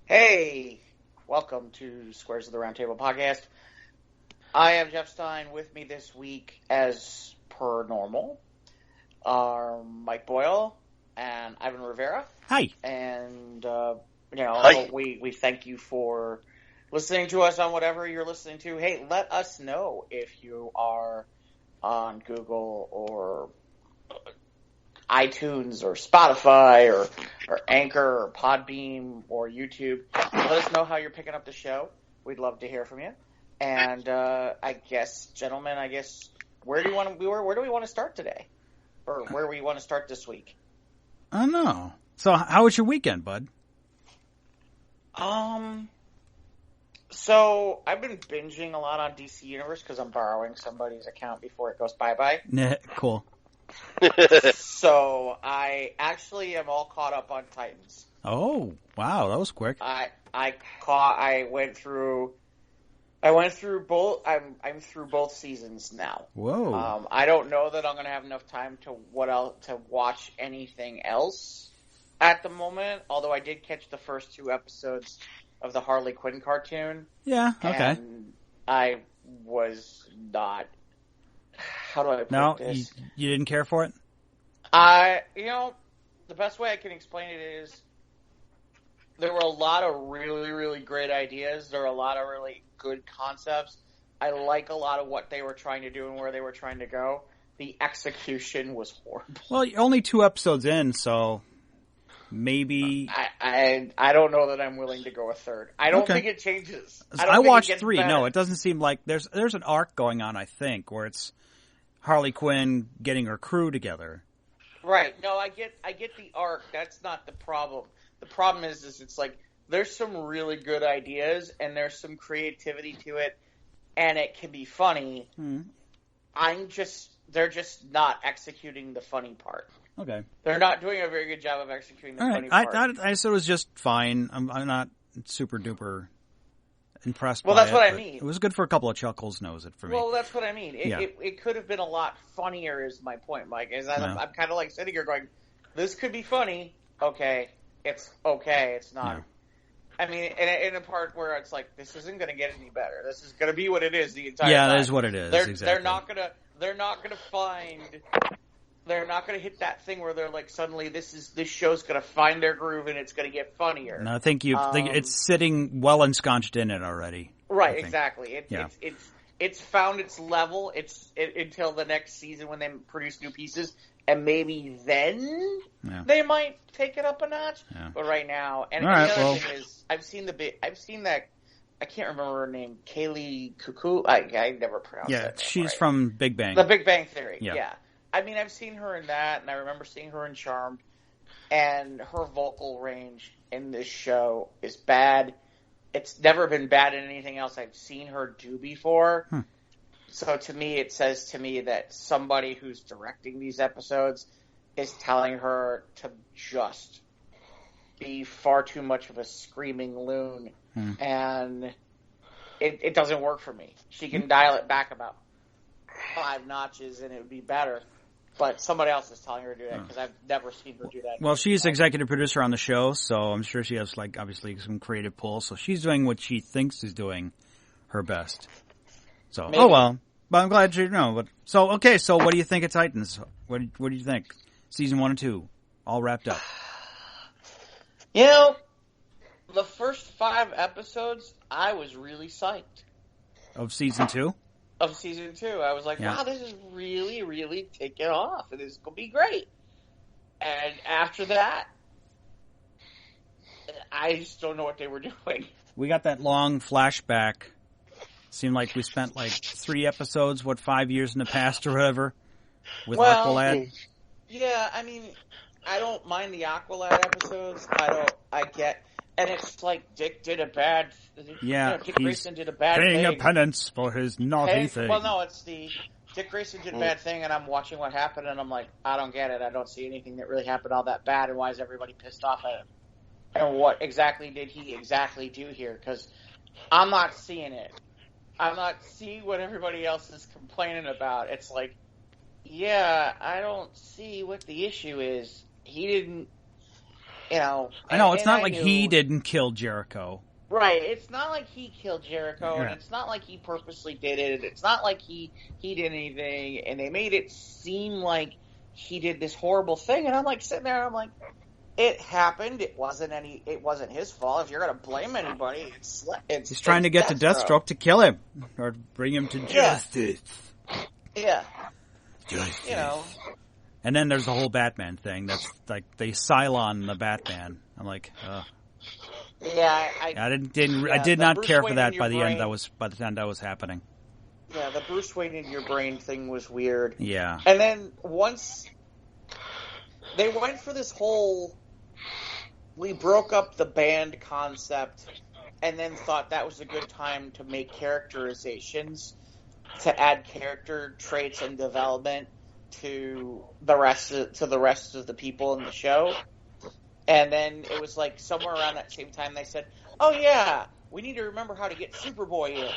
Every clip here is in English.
Hey, welcome to Squares of the Roundtable podcast. I am Jeff Stein. With me this week, as per normal, are Mike Boyle and Ivan Rivera. Hi. And, Hi. we thank you for listening to us on whatever you're listening to. Hey, let us know if you are on Google or iTunes or Spotify or Anchor or PodBean or YouTube. Let us know how you're picking up the show. We'd love to hear from you. And I guess, gentlemen, where do we want to start today, or where do we want to start this week? I don't know. So, how was your weekend, bud? So I've been binging a lot on DC Universe because I'm borrowing somebody's account before it goes bye-bye. Cool. So I actually am all caught up on Titans. Oh, wow, that was quick. I went through both. I'm through both seasons now. Whoa. I don't know that I'm going to have enough time to watch anything else at the moment. Although I did catch the first 2 episodes of the Harley Quinn cartoon. Yeah. Okay. And I was not. How do I put this? You didn't care for it? The best way I can explain it is there were a lot of really, really great ideas. There were a lot of really good concepts. I like a lot of what they were trying to do and where they were trying to go. The execution was horrible. Well, you're only 2 episodes in, so maybe... I don't know that I'm willing to go a third. I don't think it changes. I watched 3. Better. No, it doesn't seem like... There's an arc going on, I think, where it's Harley Quinn getting her crew together. Right. No, I get the arc. That's not the problem. The problem is it's like there's some really good ideas and there's some creativity to it, and it can be funny. They're just not executing the funny part. Okay. They're not doing a very good job of executing the funny part. I said it was just fine. I'm not super duper impressed by it. Well, that's what I mean. It was good for a couple of chuckles, knows it for me. Well, that's what I mean. It could have been a lot funnier is my point, Mike. I'm kind of like sitting here going, this could be funny. Okay. It's okay. It's not. Yeah. I mean, in a part where it's like, this isn't going to get any better. This is going to be what it is the entire time. Yeah, that is what it is. Exactly. They're not going to hit that thing where they're like, suddenly this show's going to find their groove and it's going to get funnier. No, I think it's sitting well ensconced in it already. Right, exactly. It's found its level. Until the next season when they produce new pieces, and maybe then they might take it up a notch. Yeah. But right now, and the other thing is, I've seen that. I can't remember her name, Kaylee Cuckoo. I never pronounced that name. Yeah, she's from Big Bang. The Big Bang Theory. Yeah. I mean, I've seen her in that, and I remember seeing her in Charmed, and her vocal range in this show is bad. It's never been bad in anything else I've seen her do before. So to me, it says to me that somebody who's directing these episodes is telling her to just be far too much of a screaming loon. And it doesn't work for me. She can dial it back about 5 notches and it would be better. But somebody else is telling her to do that because I've never seen her do that. Well, she's executive producer on the show, so I'm sure she has, obviously some creative pull. So she's doing what she thinks is doing her best. So, maybe. Oh well. But I'm glad you know. But so what do you think of Titans? What do you think? Season 1 and 2, all wrapped up. The first 5 episodes, I was really psyched. Of season 2? Of season 2. I was like, wow, this is really, really taking off. And this is going to be great. And after that, I just don't know what they were doing. We got that long flashback. Seemed like we spent 3 episodes, 5 years in the past or whatever, with Aqualad. Yeah, I mean, I don't mind the Aqualad episodes. And it's like Dick did a bad... Dick Grayson did a bad thing. Paying a penance for his naughty thing. Well, no, it's the... Dick Grayson did a bad thing, and I'm watching what happened, and I'm like, I don't get it. I don't see anything that really happened all that bad, and why is everybody pissed off at him? And what exactly did he exactly do here? Because I'm not seeing it. I'm not seeing what everybody else is complaining about. It's like, I don't see what the issue is. He didn't You know, I know, it's not I like he didn't kill Jericho. Right, it's not like he killed Jericho, Yeah. and it's not like he purposely did it. It's not like he did anything, and they made it seem like he did this horrible thing. And I'm like sitting there, I'm like, it happened. It wasn't his fault. If you're gonna blame anybody, it's he's trying to get to Deathstroke to kill him or bring him to justice. Yeah, justice. You know. And then there's the whole Batman thing. That's like they Cylon the Batman. I'm like, ugh. Yeah, I did not care for that by the time that was happening. Yeah, the Bruce Wayne in your brain thing was weird. Yeah. And then once they went for this whole, we broke up the band concept, and then thought that was a good time to make characterizations, to add character traits and development to the rest of the people in the show. And then it was like somewhere around that same time they said, "Oh yeah, we need to remember how to get Superboy in."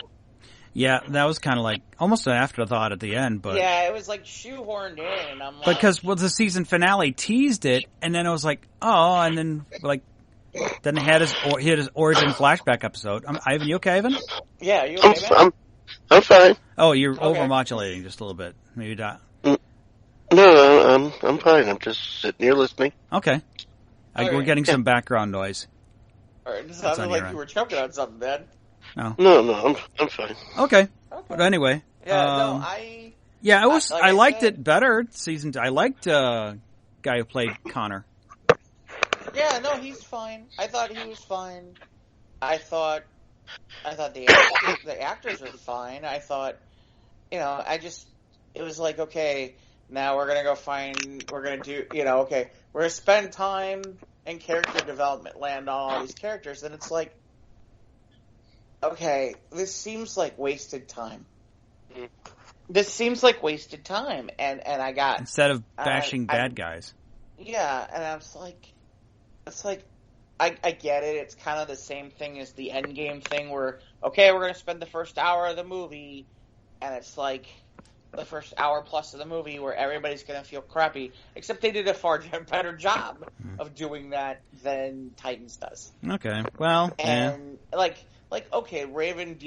Yeah, that was kind of like almost an afterthought at the end, but yeah, it was like shoehorned in. And I'm like, because the season finale teased it, and then it was like, oh, and then like then he had his origin flashback episode. Ivan, you okay, Ivan? Yeah, you okay, man? I'm fine. Oh, you're overmodulating just a little bit. Maybe not. No, I'm fine. I'm just sitting here listening. Okay. We're getting some background noise. All right, it sounded like you were choking on something, man. No, I'm fine. Okay. But anyway. Yeah, I liked it better. Season 2. I liked guy who played Connor. Yeah, no, he's fine. I thought he was fine. I thought the actors were fine. I thought, it was like, okay, now we're going to spend time in character development land on all these characters, and it's like, okay, this seems like wasted time. This seems like wasted time, and I got... Instead of bashing bad guys. Yeah, and I was like, I get it, it's kind of the same thing as the Endgame thing where, okay, we're going to spend the first hour of the movie, and it's like the first hour plus of the movie where everybody's going to feel crappy, except they did a far better job of doing that than Titans does. Okay, well, and okay, Raven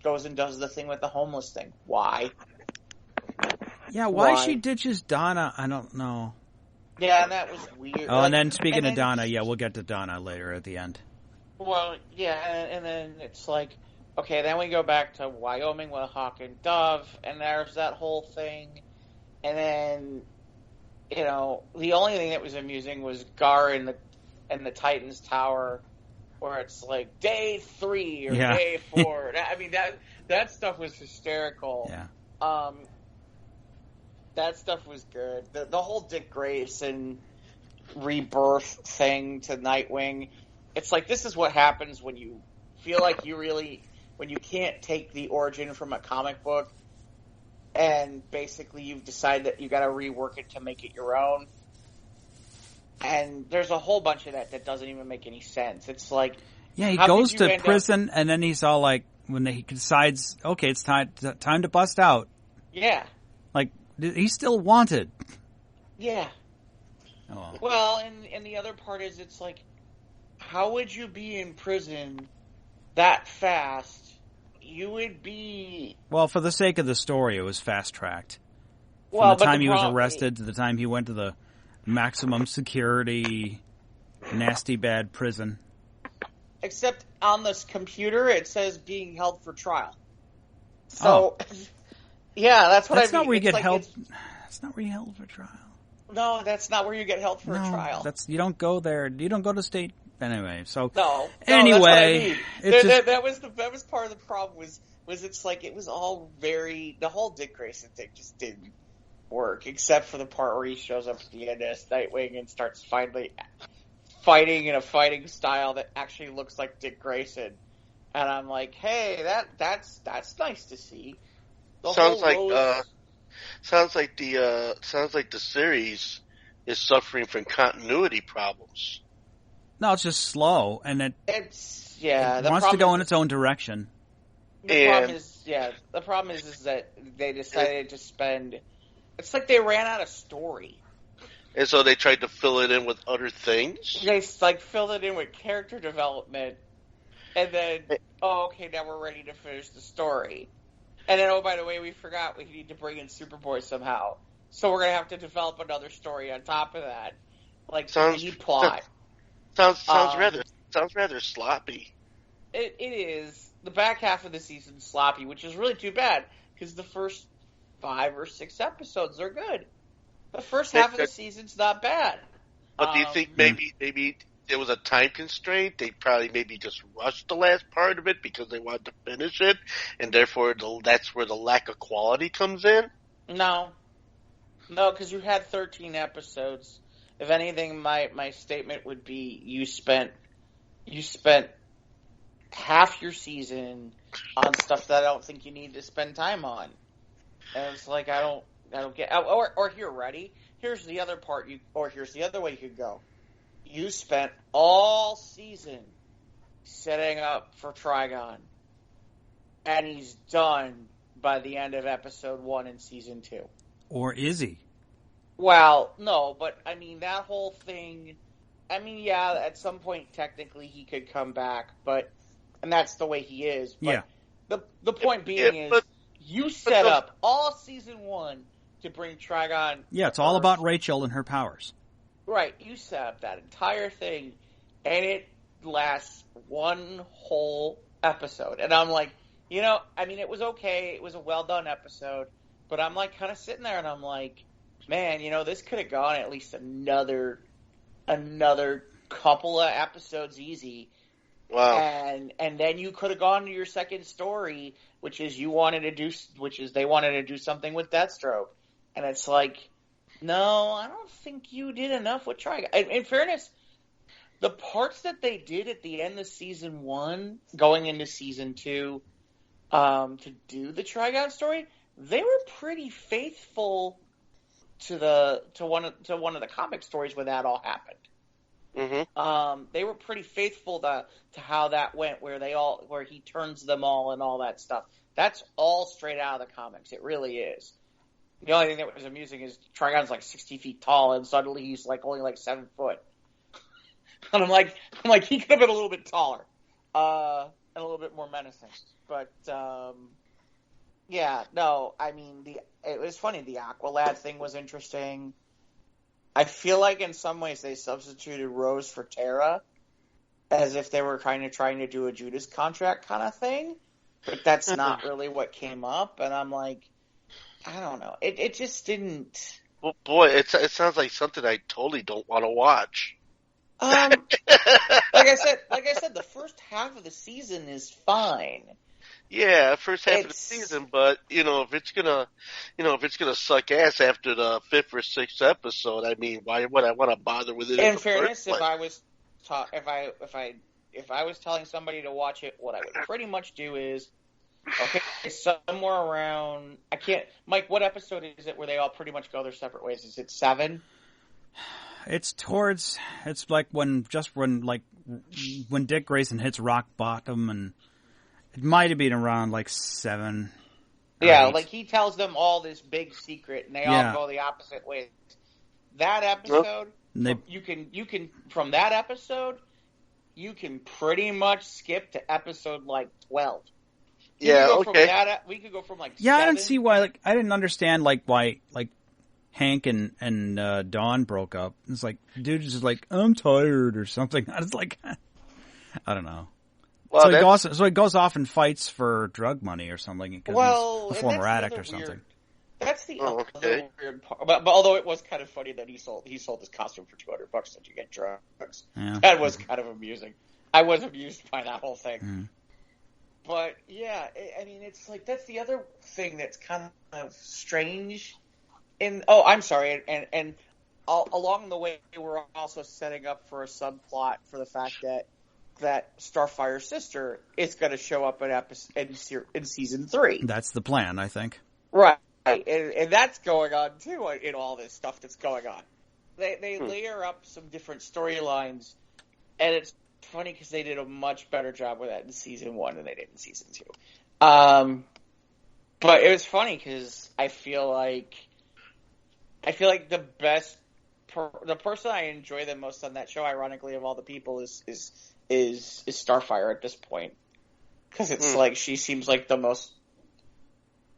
goes and does the thing with the homeless thing. Why? Yeah, why she ditches Donna, I don't know. Yeah, and that was weird. Oh, and then speaking of Donna, we'll get to Donna later at the end. Well, yeah, and then it's like, okay, then we go back to Wyoming with Hawk and Dove, and there's that whole thing. And then, the only thing that was amusing was Gar in the Titans Tower, where it's like day 3 or day 4. I mean, that stuff was hysterical. Yeah. That stuff was good. The whole Dick Grayson rebirth thing to Nightwing. It's like, this is what happens when you feel like when you can't take the origin from a comic book and basically you've decided that you got to rework it to make it your own. And there's a whole bunch of that doesn't even make any sense. It's like, yeah, he goes to prison and then he's all like, when he decides, okay, it's time to bust out. Yeah. Like, he's still wanted. Yeah. Oh. Well, and the other part is, it's like, how would you be in prison that fast? You would be... Well, for the sake of the story, it was fast-tracked. From Well, the time he was arrested to the time he went to the maximum security, nasty bad prison. Except on this computer, it says being held for trial. So, yeah, that's what I mean. That's not where you get held... That's not where you held for trial. No, that's not where you get held for a trial. You don't go there. You don't go to state... Anyway, so... No, anyway... That's what I mean. That was part of the problem was it's like, it was all very... The whole Dick Grayson thing just didn't work, except for the part where he shows up at the end as Nightwing and starts finally fighting in a fighting style that actually looks like Dick Grayson. And I'm like, hey, that's nice to see. Sounds like the series is suffering from continuity problems. No, it's just slow, and it wants to go in its own direction. The problem is that they decided to spend... It's like they ran out of story. And so they tried to fill it in with other things. They filled it in with character development, and then okay, now we're ready to finish the story. And then by the way, we forgot we need to bring in Superboy somehow, so we're gonna have to develop another story on top of that, mini plot. Sounds rather sloppy. It is. The back half of the season's sloppy, which is really too bad because the first 5 or 6 episodes are good. The first half of the season's not bad. But do you think maybe there was a time constraint? They probably maybe just rushed the last part of it because they wanted to finish it, and therefore that's where the lack of quality comes in? No, because you had 13 episodes. If anything, my statement would be you spent half your season on stuff that I don't think you need to spend time on. And it's like, I don't get, or here, ready? Here's the other part here's the other way you could go. You spent all season setting up for Trigon, and he's done by the end of episode 1 in season 2. Or is he? Well, no, but I mean, that whole thing, I mean, yeah, at some point, technically, he could come back, and that's the way he is. But yeah. The point being is, you set up all season 1 to bring Trigon. Yeah, it's all about Rachel and her powers. Right, you set up that entire thing, and it lasts one whole episode. And I'm like, I mean, it was okay. It was a well-done episode. But I'm like kind of sitting there, and I'm like, man, this could have gone at least another couple of episodes easy. Wow. And then you could have gone to your second story, which is they wanted to do something with Deathstroke. And it's like, no, I don't think you did enough with Trigon. In fairness, the parts that they did at the end of season 1, going into season 2, to do the Trigon story, they were pretty faithful to one of the comic stories where that all happened. Mm-hmm. They were pretty faithful to how that went, where he turns them all and all that stuff. That's all straight out of the comics. It really is. The only thing that was amusing is Trigon's 60 feet tall, and suddenly he's only 7 foot. And I'm like, he could have been a little bit taller, and a little bit more menacing. But yeah, no, I mean, it was funny. The Aqualad thing was interesting. I feel like in some ways they substituted Rose for Tara, as if they were kind of trying to do a Judas contract kind of thing. But that's not really what came up, and I'm like, I don't know. It just didn't. Well, boy, it sounds like something I totally don't want to watch. Like I said, the first half of the season is fine. Yeah, first half of the season, but if it's gonna suck ass after the 5th or 6th episode, I mean, why would I want to bother with it? In fairness, if I was telling somebody to watch it, what I would pretty much do is, okay, somewhere around, Mike, what episode is it where they all pretty much go their separate ways? Is it 7? It's like when Dick Grayson hits rock bottom, and it might have been around 7. Yeah, he tells them all this big secret, and they all go the opposite ways. That episode, you can from that episode, you can pretty much skip to episode 12. We could go from 7. I don't see why. I didn't understand why Hank and Dawn broke up. It's dude is just I'm tired or something. I was I don't know. Well, so he goes off and fights for drug money or something because he's a former addict or something. That's the other weird part. But although it was kind of funny that he sold his costume for $200 that you get drugs. Yeah. That was kind of amusing. I was amused by that whole thing. Mm. But yeah, I mean, it's that's the other thing that's kind of strange. I'm sorry, and along the way, we're also setting up for a subplot for the fact that Starfire's sister is going to show up in season 3. That's the plan, I think. Right, and that's going on too in all this stuff that's going on. They layer up some different storylines, and it's funny because they did a much better job with that in season 1 than they did in season 2. But it was funny because I feel like the best the person I enjoy the most on that show, ironically, of all the people, is Starfire at this point, because it's like she seems like the most.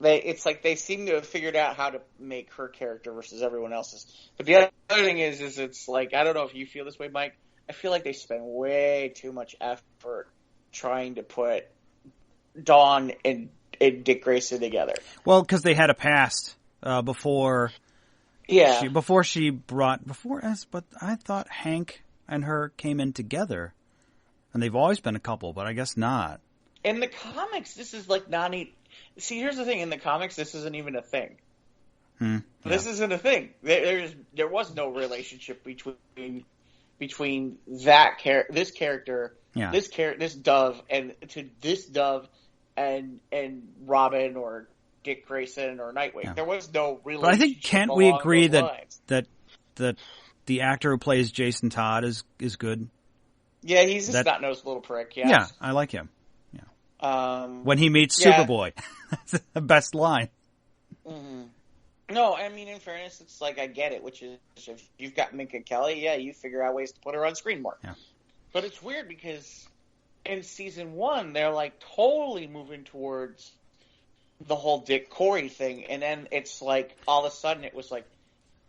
It's like they seem to have figured out how to make her character versus everyone else's. But the other thing is it's like, I don't know if you feel this way, Mike. I feel like they spend way too much effort trying to put Dawn and Dick Grayson together. Well, because they had a past before. Yeah. But I thought Hank and her came in together, and they've always been a couple, but I guess not. In the comics, this is like not. See, here's the thing. In the comics, this isn't even a thing. Yeah. This isn't a thing. There was no relationship between this character, this Dove, and this Dove, and Robin or Dick Grayson or Nightwing. Yeah. There was no relationship. But I think can't we agree that the actor who plays Jason Todd is good? Yeah, he's a snot-nosed little prick. Yes. Yeah, I like him. When he meets Superboy. That's the best line. Mm-hmm. No, I mean, in fairness, it's like, I get it, which is, if you've got Minka Kelly, yeah, you figure out ways to put her on screen more. Yeah. But it's weird because in season 1, they're like totally moving towards the whole Dick Corey thing, and then it's like, all of a sudden it was like,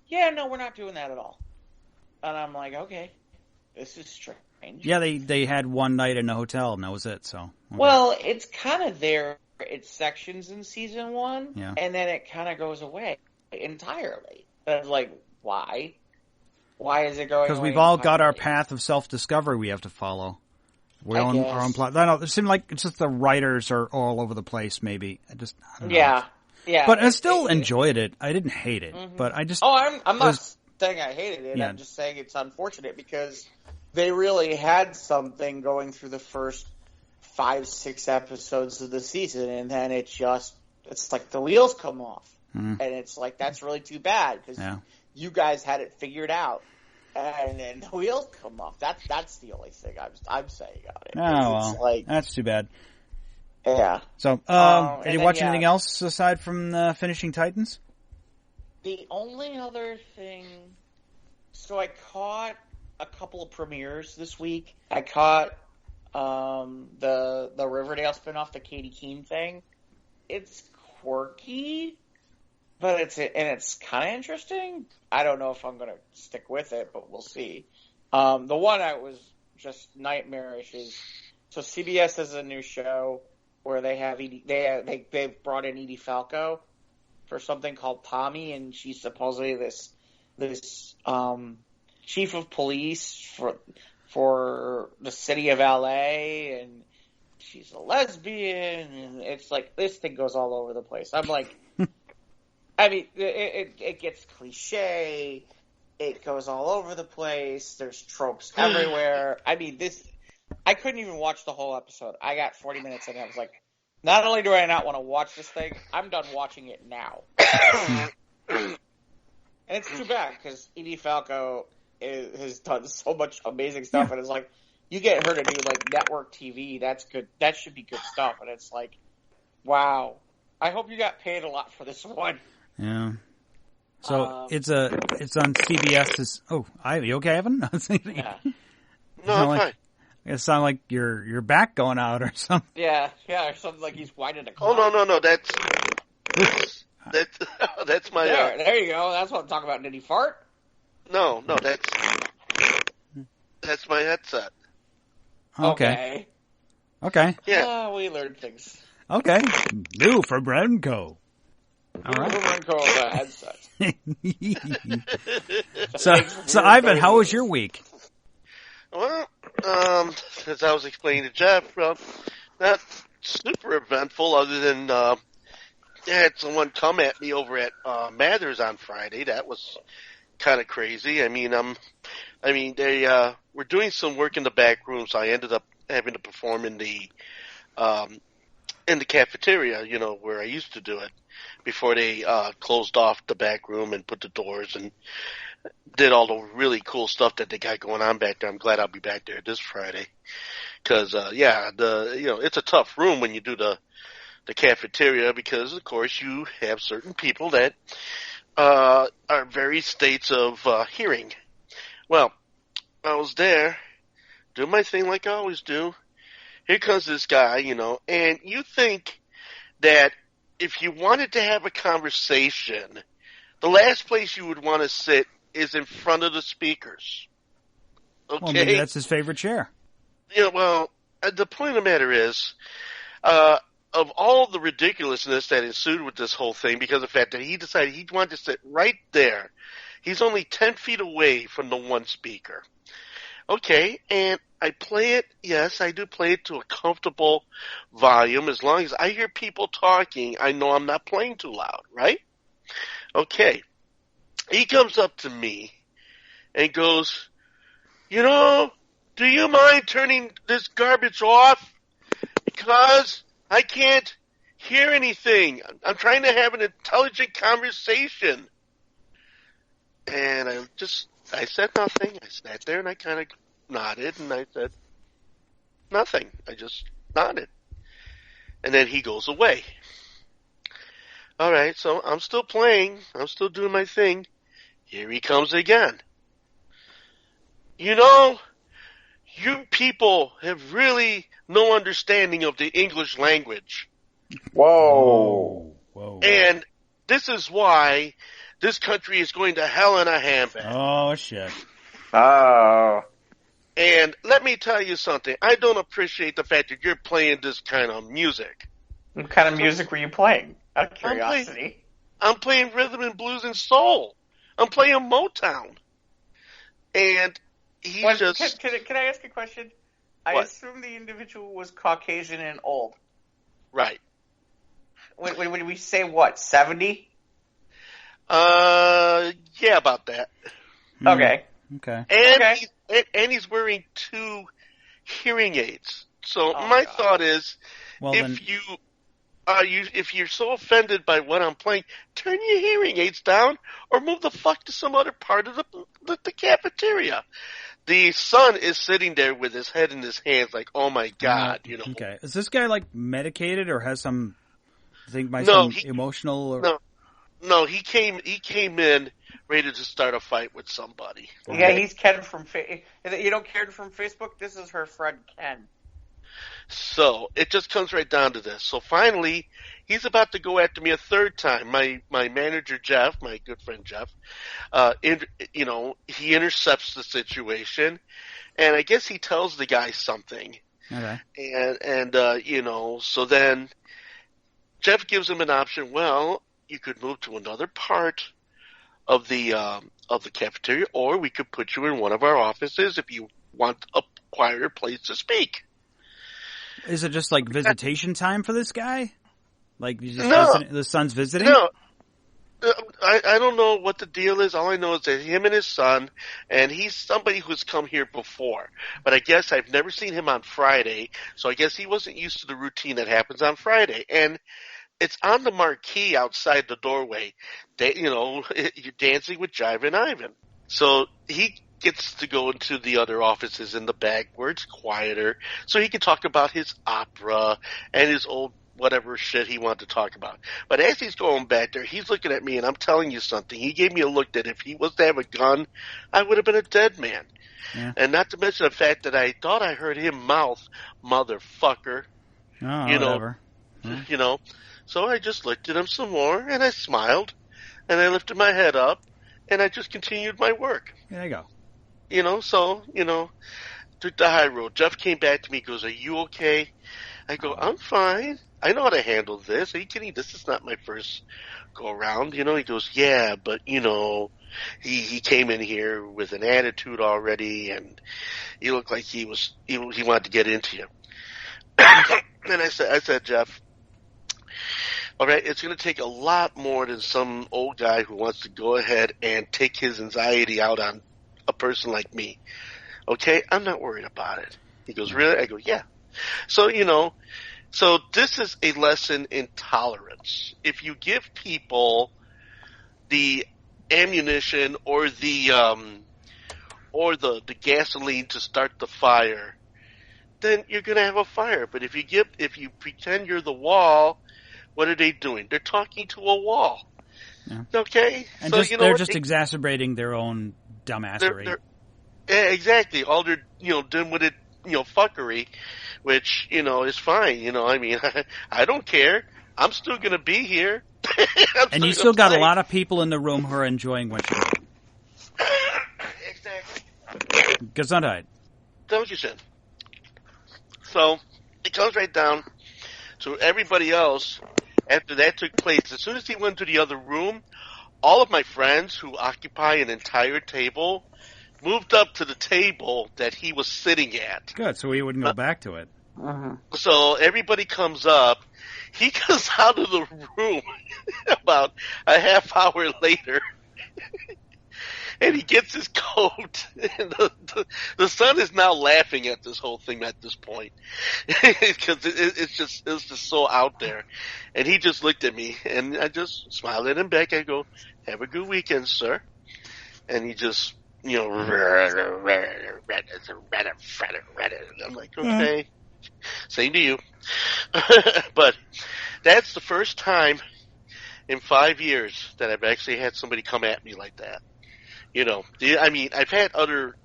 yeah, no, we're not doing that at all. And I'm like, okay, this is strange. Yeah, they had one night in a hotel, and that was it. So okay. Well, it's kind of there. It's sections in season 1, yeah. And then it kind of goes away entirely. And it's like, why? Why is it going away? Because we've all got our path of self-discovery we have to follow. We're on our own plot. I don't know, it seems like it's just the writers are all over the place, maybe. I don't know. Yeah. But I still enjoyed it. I didn't hate it, but I just... Oh, I'm not saying I hated it. Yeah. I'm just saying it's unfortunate because they really had something going through the first 5-6 episodes of the season, and then it's like the wheels come off. And it's like, that's really too bad because you guys had it figured out, and then the wheels come off. That's the only thing I'm saying about it. Oh, well, that's too bad. Yeah. So, did you watch anything else aside from Finishing Titans? The only other thing, so I caught a couple of premieres this week. I caught the Riverdale spinoff, the Katie Keene thing. It's quirky, but it's kind of interesting. I don't know if I'm gonna stick with it, but we'll see. The one I was just nightmarish is, so CBS has a new show where they have they've brought in Edie Falco for something called Tommy, and she's supposedly this chief of police for the city of LA, and she's a lesbian, and it's like, this thing goes all over the place. I'm like, I mean, it gets cliche, it goes all over the place, there's tropes everywhere. I mean, I couldn't even watch the whole episode. I got 40 minutes in and I was like, not only do I not want to watch this thing, I'm done watching it now. And it's too bad, because Edie Falco has done so much amazing stuff, and it's like, you get her to do like network TV, that's good. That should be good stuff. And it's like, wow. I hope you got paid a lot for this one. Yeah. So it's on CBS. You okay, Evan? Yeah. No, I'm fine. It sounds like your back going out or something. Yeah, or something like he's whining a clock. Oh no, that's my. There you go. That's what I'm talking about. Did he fart? No, that's my headset. Okay. Yeah. We learned things. Okay. New from Renko. All right. Renko headset. So Ivan, how was your week? Well, as I was explaining to Jeff, not super eventful other than I had someone come at me over at Mathers on Friday. That was kind of crazy. I mean, they were doing some work in the back room, so I ended up having to perform in the cafeteria, where I used to do it before they closed off the back room and put the doors and did all the really cool stuff that they got going on back there. I'm glad I'll be back there this Friday. Cause, it's a tough room when you do the cafeteria because, of course, you have certain people that are various states of hearing. Well, I was there, doing my thing like I always do. Here comes this guy, and you think that if you wanted to have a conversation, the last place you would want to sit is in front of the speakers. Okay? Well, maybe that's his favorite chair. The point of the matter is, of all the ridiculousness that ensued with this whole thing, because of the fact that he decided he wanted to sit right there, he's only 10 feet away from the one speaker. Okay, and I play it, yes, I do play it to a comfortable volume. As long as I hear people talking, I know I'm not playing too loud, right? Okay. He comes up to me and goes, do you mind turning this garbage off? Because I can't hear anything. I'm trying to have an intelligent conversation. And I said nothing. I sat there and I kind of nodded and I said nothing. I just nodded. And then he goes away. All right, so I'm still playing. I'm still doing my thing. Here he comes again. You people have really no understanding of the English language. Whoa. And this is why this country is going to hell in a handbag. Oh, shit. Oh. And let me tell you something. I don't appreciate the fact that you're playing this kind of music. What kind of music were you playing? Out of curiosity. I'm playing rhythm and blues and soul. I'm playing Motown. And he just... Can I ask a question? What? I assume the individual was Caucasian and old. Right. When we say what, 70? Yeah, about that. Okay. And he's wearing 2 hearing aids. So my thought is, if you're so offended by what I'm playing, turn your hearing aids down or move the fuck to some other part of the cafeteria. The son is sitting there with his head in his hands like, oh my God, Okay. Is this guy like medicated or has some emotional or... No, he came in ready to start a fight with somebody. Okay? Yeah, he's Ken from you know Ken from Facebook? This is her friend Ken. So it just comes right down to this. So finally, he's about to go after me a third time. My manager Jeff, my good friend Jeff, he intercepts the situation, and I guess he tells the guy something. Okay. And so then Jeff gives him an option. Well, you could move to another part of the cafeteria, or we could put you in one of our offices if you want a quieter place to speak. Is it just like visitation time for this guy? Like the son's visiting? No, I don't know what the deal is. All I know is that him and his son, and he's somebody who's come here before. But I guess I've never seen him on Friday, so I guess he wasn't used to the routine that happens on Friday. And it's on the marquee outside the doorway. You're dancing with Jive and Ivan. So he gets to go into the other offices in the back where it's quieter, so he can talk about his opera and his old whatever shit he wanted to talk about. But as he's going back there, he's looking at me, and I'm telling you something. He gave me a look that if he was to have a gun, I would have been a dead man. Yeah. And not to mention the fact that I thought I heard him mouth, motherfucker. Oh, whatever. So I just looked at him some more, and I smiled, and I lifted my head up, and I just continued my work. There you go. Took the high road. Jeff came back to me, goes, are you okay? I go, I'm fine. I know how to handle this. Are you kidding? This is not my first go around. He goes, yeah, but, he came in here with an attitude already, and he looked like he wanted to get into you. And I said, Jeff, all right, it's going to take a lot more than some old guy who wants to go ahead and take his anxiety out on a person like me. Okay? I'm not worried about it. He goes, really? I go, yeah. So, so this is a lesson in tolerance. If you give people the ammunition or the gasoline to start the fire, then you're going to have a fire. But if you pretend you're the wall, what are they doing? They're talking to a wall. Yeah. Okay, And so just, you know they're what? just exacerbating their own dumbassery. Yeah, exactly. All their, dim-witted, fuckery, which, is fine. I mean, I don't care. I'm still going to be here. I'm And you still still got a play. lot of people in the room who are enjoying what you're doing. Exactly. Gesundheit. Don't you say? So, it comes right down to everybody else. After that took place, as soon as he went to the other room, all of my friends who occupy an entire table moved up to the table that he was sitting at. Good, so we wouldn't go back to it. So everybody comes up. He comes out of the room about a half hour later, and he gets his coat. And the son is now laughing at this whole thing at this point because it's just so out there. And he just looked at me, and I just smiled at him back. I go, "Have a good weekend, sir." And he just, I'm like, okay, same to you. But that's the first time in 5 years that I've actually had somebody come at me like that. I mean, I've had other,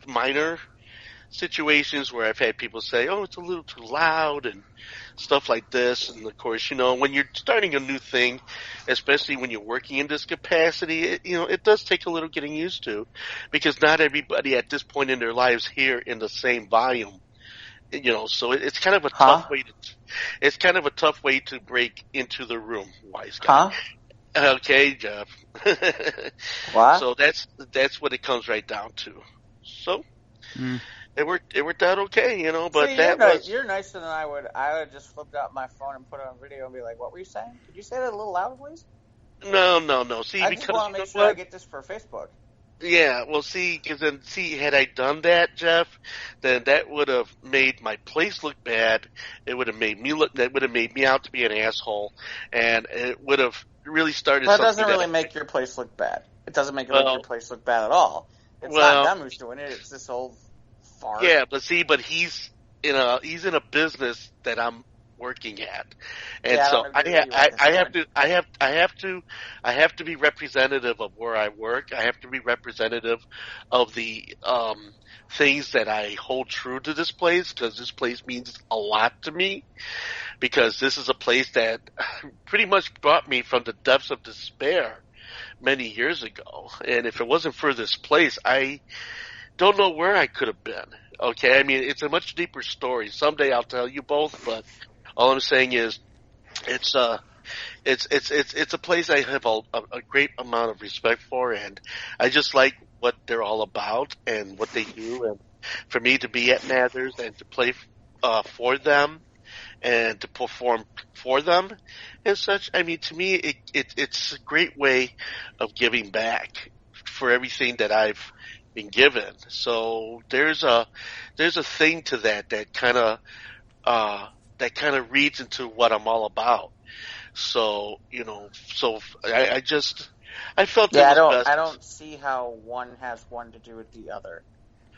minor situations where I've had people say, "Oh, it's a little too loud," and stuff like this. And of course, when you're starting a new thing, especially when you're working in this capacity, it does take a little getting used to, because not everybody at this point in their lives hear in the same volume. So it's kind of a tough way it's kind of a tough way to break into the room, wise guy. Okay, Jeff. What? So that's what it comes right down to. So it worked out okay, but See, you're nicer than I would. I would just flip out my phone and put it on video and be like, "What were you saying? Could you say that a little louder, please?" No. See, I because just want to make sure I get this for Facebook. Yeah, well, had I done that, Jeff, then that would have made my place look bad. It would have made me that would have made me out to be an asshole, and it would have really started. But it doesn't really make your place look bad. It doesn't make your place look bad at all. It's not them who's doing it. It's this old fart. Yeah, but he's in a business that I'm working at, and so I have to be representative of where I work. I have to be representative of the things that I hold true to this place, because this place means a lot to me, because this is a place that pretty much brought me from the depths of despair many years ago. And if it wasn't for this place, I don't know where I could have been. Okay, I mean, it's a much deeper story. Someday I'll tell you both, but all I'm saying is, it's a place I have a great amount of respect for, and I just like what they're all about and what they do. And for me to be at Mathers and to play for them and to perform for them and such, I mean, to me, it's a great way of giving back for everything that I've been given. So there's a thing to that kind of reads into what I'm all about. So I felt I don't see how one has one to do with the other.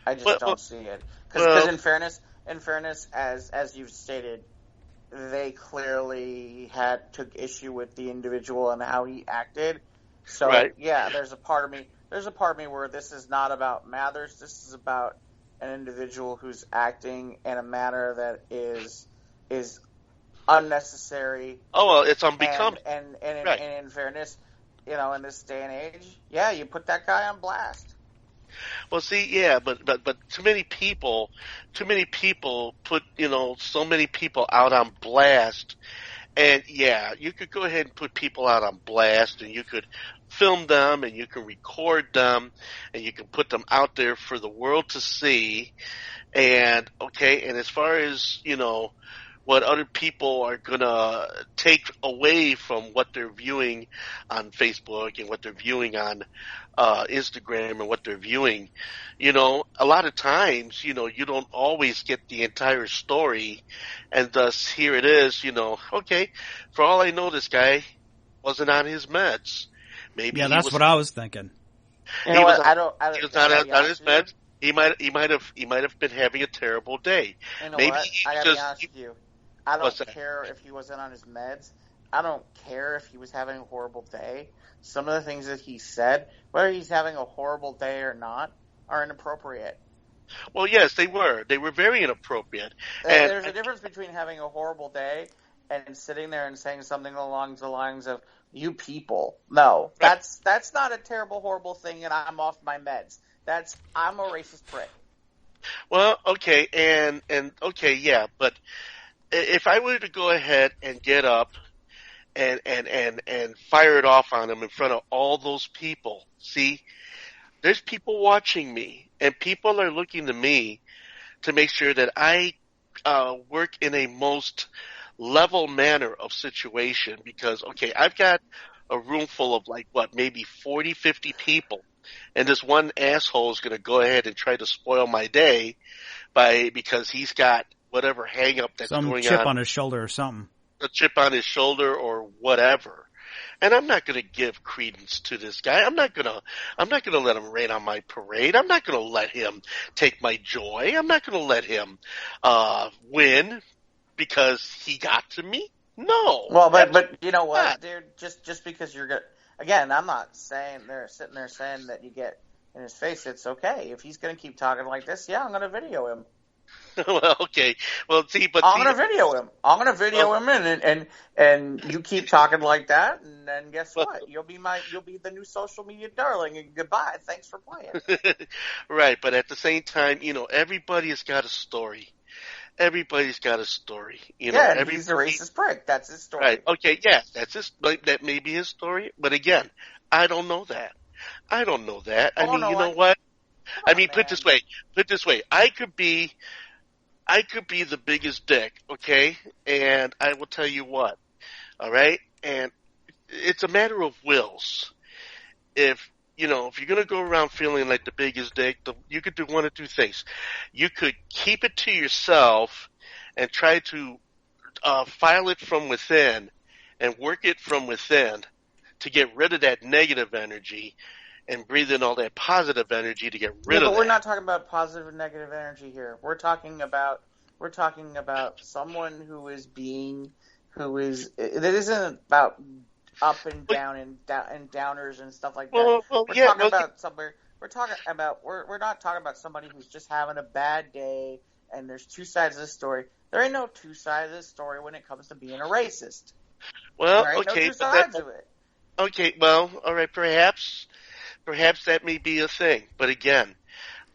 I just don't see it, because in fairness, as you've stated, they clearly took issue with the individual and how he acted. So yeah, there's a part of me where this is not about Mathers. This is about an individual who's acting in a manner that is unnecessary. Oh, well, it's unbecoming. And in fairness, in this day and age, yeah, you put that guy on blast. Well, see, yeah, but too many people put, so many people out on blast. And yeah, you could go ahead and put people out on blast, and you could film them, and you can record them, and you can put them out there for the world to see. And as far as, what other people are gonna take away from what they're viewing on Facebook and what they're viewing on Instagram and what they're viewing, a lot of times, you don't always get the entire story, and thus here it is, for all I know, this guy wasn't on his meds. Maybe that's what I was thinking. You know what? He was not on his meds. He might have been having a terrible day. You know what? I gotta be honest with you. I don't care if he wasn't on his meds. I don't care if he was having a horrible day. Some of the things that he said, whether he's having a horrible day or not, are inappropriate. Well, yes, they were. They were very inappropriate. And There's a difference between having a horrible day and sitting there and saying something along the lines of "you people." No, that's not a terrible, horrible thing, and I'm off my meds. I'm a racist prick. well, okay, and okay, yeah, but if I were to go ahead and get up and fire it off on him in front of all those people, see, there's people watching me, and people are looking to me to make sure that I work in a most level manner of situation because, okay, I've got a room full of maybe 40, 50 people, and this one asshole is going to go ahead and try to spoil my day because he's got whatever hang up that's going on. Some chip on his shoulder or something. A chip on his shoulder or whatever. And I'm not going to give credence to this guy. I'm not going to let him rain on my parade. I'm not going to let him take my joy. I'm not going to let him win because he got to me. No. Well, but you know what, dude? Just because you're good. Again, I'm not saying they're sitting there saying that you get in his face. It's okay if he's going to keep talking like this. Yeah, I'm going to video him. Well, okay. Well, see, but I'm gonna video him. I'm gonna video him, and you keep talking like that, and then guess what? You'll be the new social media darling. And goodbye. Thanks for playing. Right, but at the same time, everybody has got a story. Everybody's got a story. He's a racist prick. That's his story. Right. Okay. Yeah, that may be his story. But again, I don't know that. I know what? I mean, put it this way. I could be the biggest dick, okay? And I will tell you what, all right? And it's a matter of wills. If you're going to go around feeling like the biggest dick, you could do one of two things. You could keep it to yourself and try to file it from within and work it from within to get rid of that negative energy and breathe in all that positive energy to get rid of that. But we're not talking about positive and negative energy here. We're talking about someone that isn't about up and down and downers and stuff like that. We're not talking about somebody who's just having a bad day and there's two sides of the story. There ain't no two sides of the story when it comes to being a racist. Well, there ain't okay, no two sides of it. Okay, well, all right, perhaps that may be a thing. But again,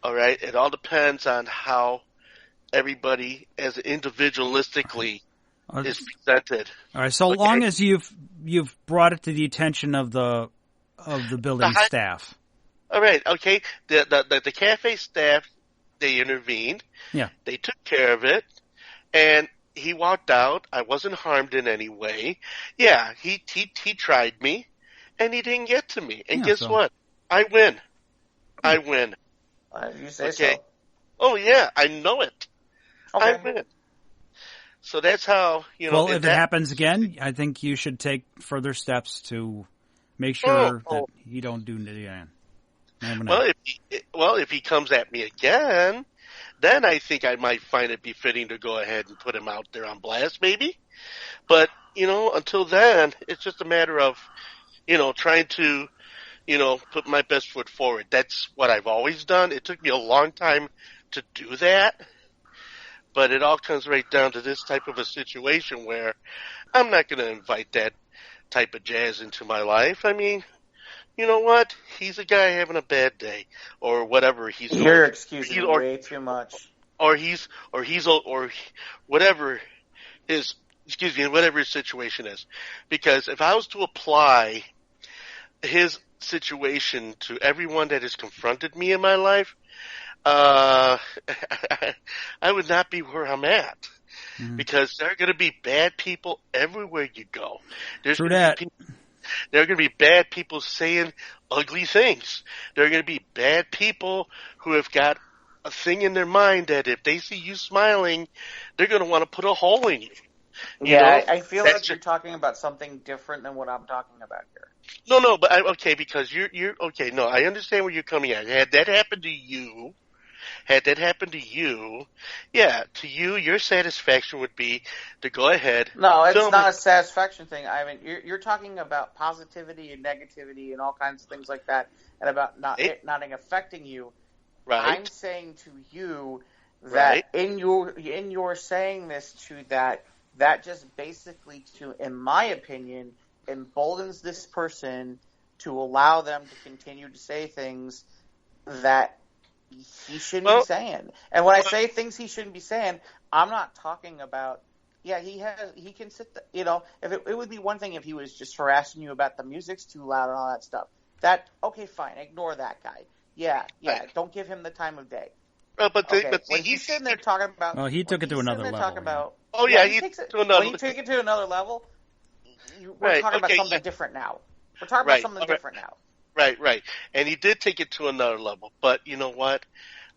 all right, it all depends on how everybody as individualistically is presented. All right, so long as you've brought it to the attention of the building staff. All right, okay. The cafe staff, they intervened. Yeah. They took care of it, and he walked out. I wasn't harmed in any way. Yeah, he tried me, and he didn't get to me. And guess what? I win. You say so. Oh, yeah, I know it. Okay. I win. So that's how, Well, if it happens again, I think you should take further steps to make sure that you don't do it again. Well, if he comes at me again, then I think I might find it befitting to go ahead and put him out there on blast, maybe. But, until then, it's just a matter of, trying to, put my best foot forward. That's what I've always done. It took me a long time to do that. But it all comes right down to this type of a situation where I'm not going to invite that type of jazz into my life. I mean, you know what? He's a guy having a bad day, or whatever he's. You're excusing way too much. Or whatever whatever his situation is. Because if I was to apply his situation to everyone that has confronted me in my life, I would not be where I'm at. Mm-hmm. Because there are going to be bad people everywhere you go. True that. There are going to be bad people saying ugly things. There are going to be bad people who have got a thing in their mind that if they see you smiling, they're going to want to put a hole in you. I feel like you're talking about something different than what I'm talking about here. No, but because you're okay. No, I understand where you're coming at. Had that happened to you, had that happened to you, to you, your satisfaction would be to go ahead, No, it's film not it. a satisfaction thing. I mean, you're talking about positivity and negativity and all kinds of things like that, and about it not affecting you. Right. I'm saying to you that in your saying this that just basically in my opinion, emboldens this person to allow them to continue to say things that he shouldn't be saying. And when I say things he shouldn't be saying, I'm not talking about. Yeah, he can sit. If it would be one thing if he was just harassing you about the music's too loud and all that stuff. That okay, fine, ignore that guy. Yeah, don't give him the time of day. But when he's sitting there talking about, well, he took it to another level. He takes it to another. When you take it to another level, we're talking about something different now. We're talking about something different now. Right. And he did take it to another level. But you know what?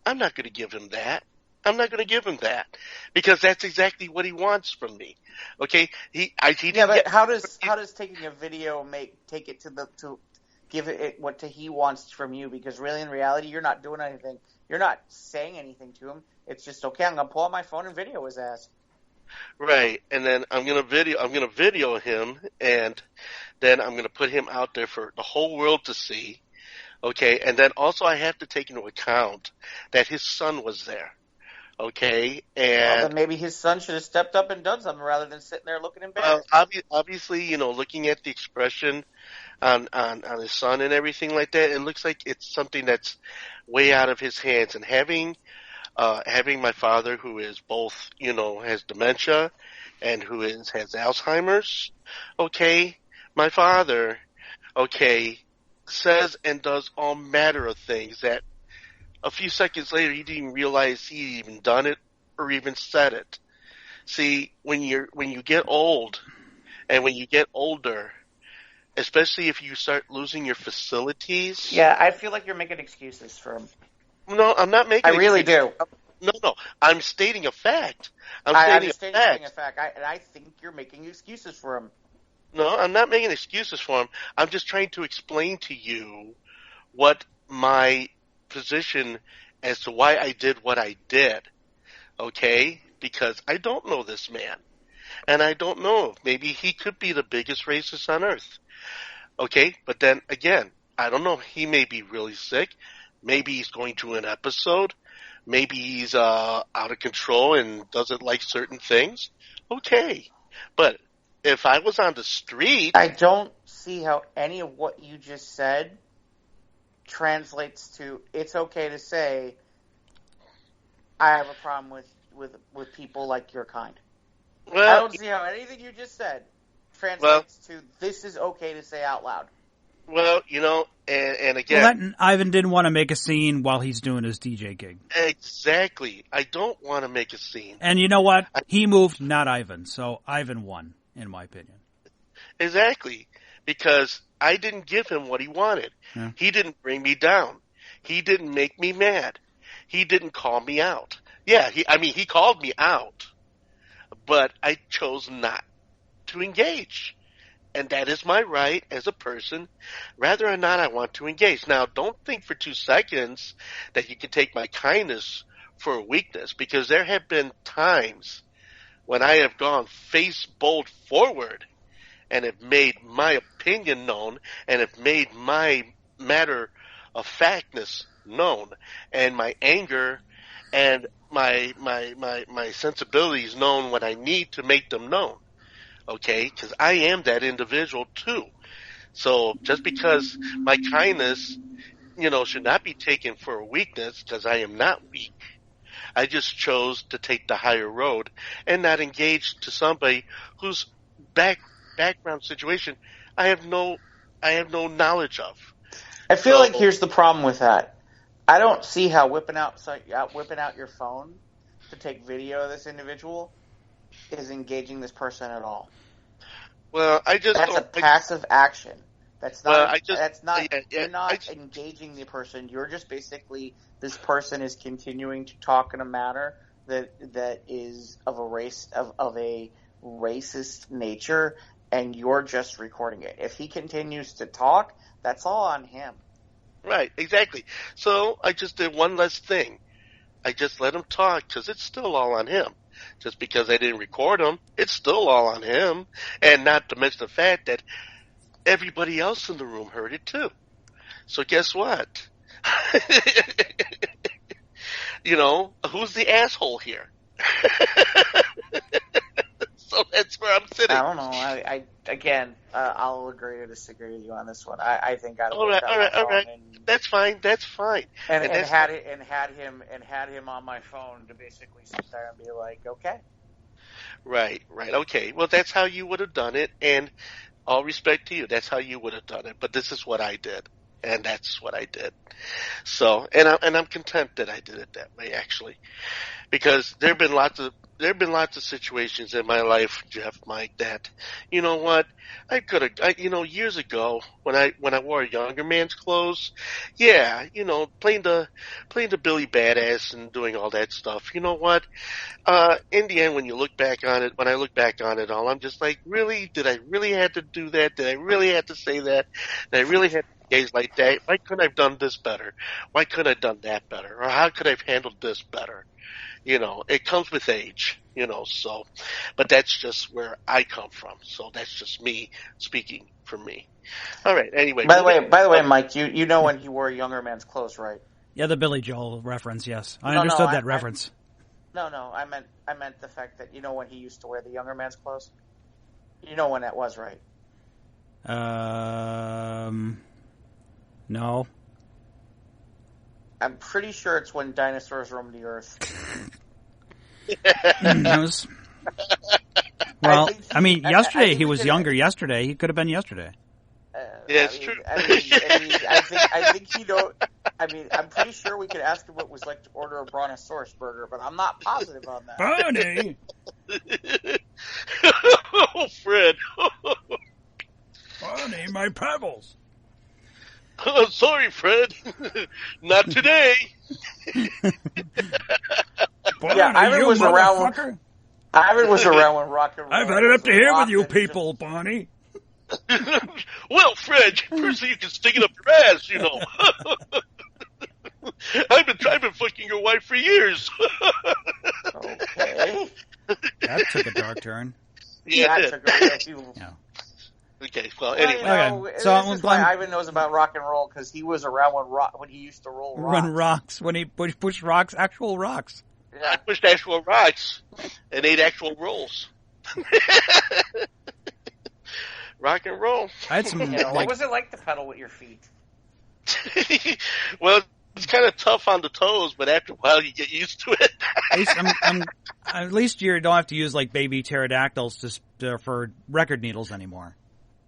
I'm not going to give him that. I'm not going to give him that because that's exactly what he wants from me. Okay? But how does taking a video take it to give it what he wants from you? Because really, in reality, you're not doing anything. You're not saying anything to him. It's just okay. I'm going to pull out my phone and video his ass. Right, and then I'm gonna video him, and then I'm gonna put him out there for the whole world to see. Okay, and then also I have to take into account that his son was there. Okay, and then maybe his son should have stepped up and done something rather than sitting there looking embarrassed. Obviously, looking at the expression on his son and everything like that, it looks like it's something that's way out of his hands. And having my father, who is both, has dementia and who has Alzheimer's, okay, my father, okay, says and does all manner of things that a few seconds later he didn't even realize he even done it or even said it. See, when you get old and when you get older, especially if you start losing your facilities. Yeah, I feel like you're making excuses for him. No, I'm not making. I really do. No, I'm stating a fact. I'm stating a fact. I think you're making excuses for him. No, I'm not making excuses for him. I'm just trying to explain to you what my position as to why I did what I did. Okay? Because I don't know this man. And I don't know. Maybe he could be the biggest racist on earth. Okay? But then again, I don't know. He may be really sick. Maybe he's going through an episode. Maybe he's out of control and doesn't like certain things. Okay. But if I was on the street... I don't see how any of what you just said translates to it's okay to say I have a problem with people like your kind. Well, I don't see how anything you just said translates to this is okay to say out loud. Well, and again... Well, Ivan didn't want to make a scene while he's doing his DJ gig. Exactly. I don't want to make a scene. And you know what? He moved, not Ivan. So Ivan won, in my opinion. Exactly. Because I didn't give him what he wanted. Yeah. He didn't bring me down. He didn't make me mad. He didn't call me out. Yeah, he called me out. But I chose not to engage. And that is my right as a person, whether or not I want to engage. Now, don't think for 2 seconds that you can take my kindness for a weakness, because there have been times when I have gone face bold forward and have made my opinion known and have made my matter of factness known, and my anger and my sensibilities known when I need to make them known. Okay, because I am that individual too. So just because my kindness, should not be taken for a weakness, because I am not weak. I just chose to take the higher road and not engage to somebody whose background situation I have no knowledge of. I feel like here's the problem with that. I don't see how whipping out your phone to take video of this individual is engaging this person at all. Well, that's a passive action. That's not. Well, you're not engaging the person. You're just basically, this person is continuing to talk in a manner that is of a racist nature, and you're just recording it. If he continues to talk, that's all on him. Right, exactly. So I just did one less thing. I just let him talk because it's still all on him. Just because I didn't record him, it's still all on him. And not to mention the fact that everybody else in the room heard it too. So guess what? Who's the asshole here? So that's where I'm sitting. I don't know. I'll agree to disagree with you on this one. I think I'd all right. That's fine. And had him on my phone to basically sit there and be like, okay. Right. Okay. Well, that's how you would have done it, and all respect to you, that's how you would have done it. But this is what I did, and that's what I did. So, and I'm content that I did it that way, actually, because there've been lots of situations in my life, Jeff, Mike, that, you know what, I could have, years ago when I wore a younger man's clothes, yeah, playing the Billy Badass and doing all that stuff. You know what? In the end, when I look back on it all, I'm just like, really? Did I really have to do that? Did I really have to say that? Did I really have to gaze like that? Why couldn't I have done this better? Why couldn't I have done that better? Or how could I have handled this better? It comes with age, so, but that's just where I come from. So that's just me speaking for me. All right. Anyway. By the way, Mike, you know when he wore a younger man's clothes, right? Yeah, the Billy Joel reference. Yes, I understood that reference. No, I meant the fact that when he used to wear the younger man's clothes. You know when that was, right? No. I'm pretty sure it's when dinosaurs roamed the earth. Well, yesterday he was younger. Yesterday he could have been yesterday. Yeah, it's true. I think he don't. I'm pretty sure we could ask him what it was like to order a brontosaurus burger, but I'm not positive on that. Bonnie! Oh, Fred. Bonnie, my pebbles. Oh, sorry, Fred. Not today. Bonnie, yeah, Ivan was around. Ivan was around when rock and roll. I've had it up to here with you people, Bonnie. Well, Fred, first you can stick it up your ass, I've been fucking your wife for years. Okay. That took a dark turn. Yeah, it did. Yeah. Okay, well, anyway. Okay. So this is why Ivan knows about rock and roll, because he was around when he used to roll rocks. Run rocks, when he pushed rocks, actual rocks. Yeah. I pushed actual rocks and ate actual rolls. Rock and roll. I had some. What was it like to pedal with your feet? Well, it's kind of tough on the toes, but after a while you get used to it. At least you don't have to use like baby pterodactyls for record needles anymore.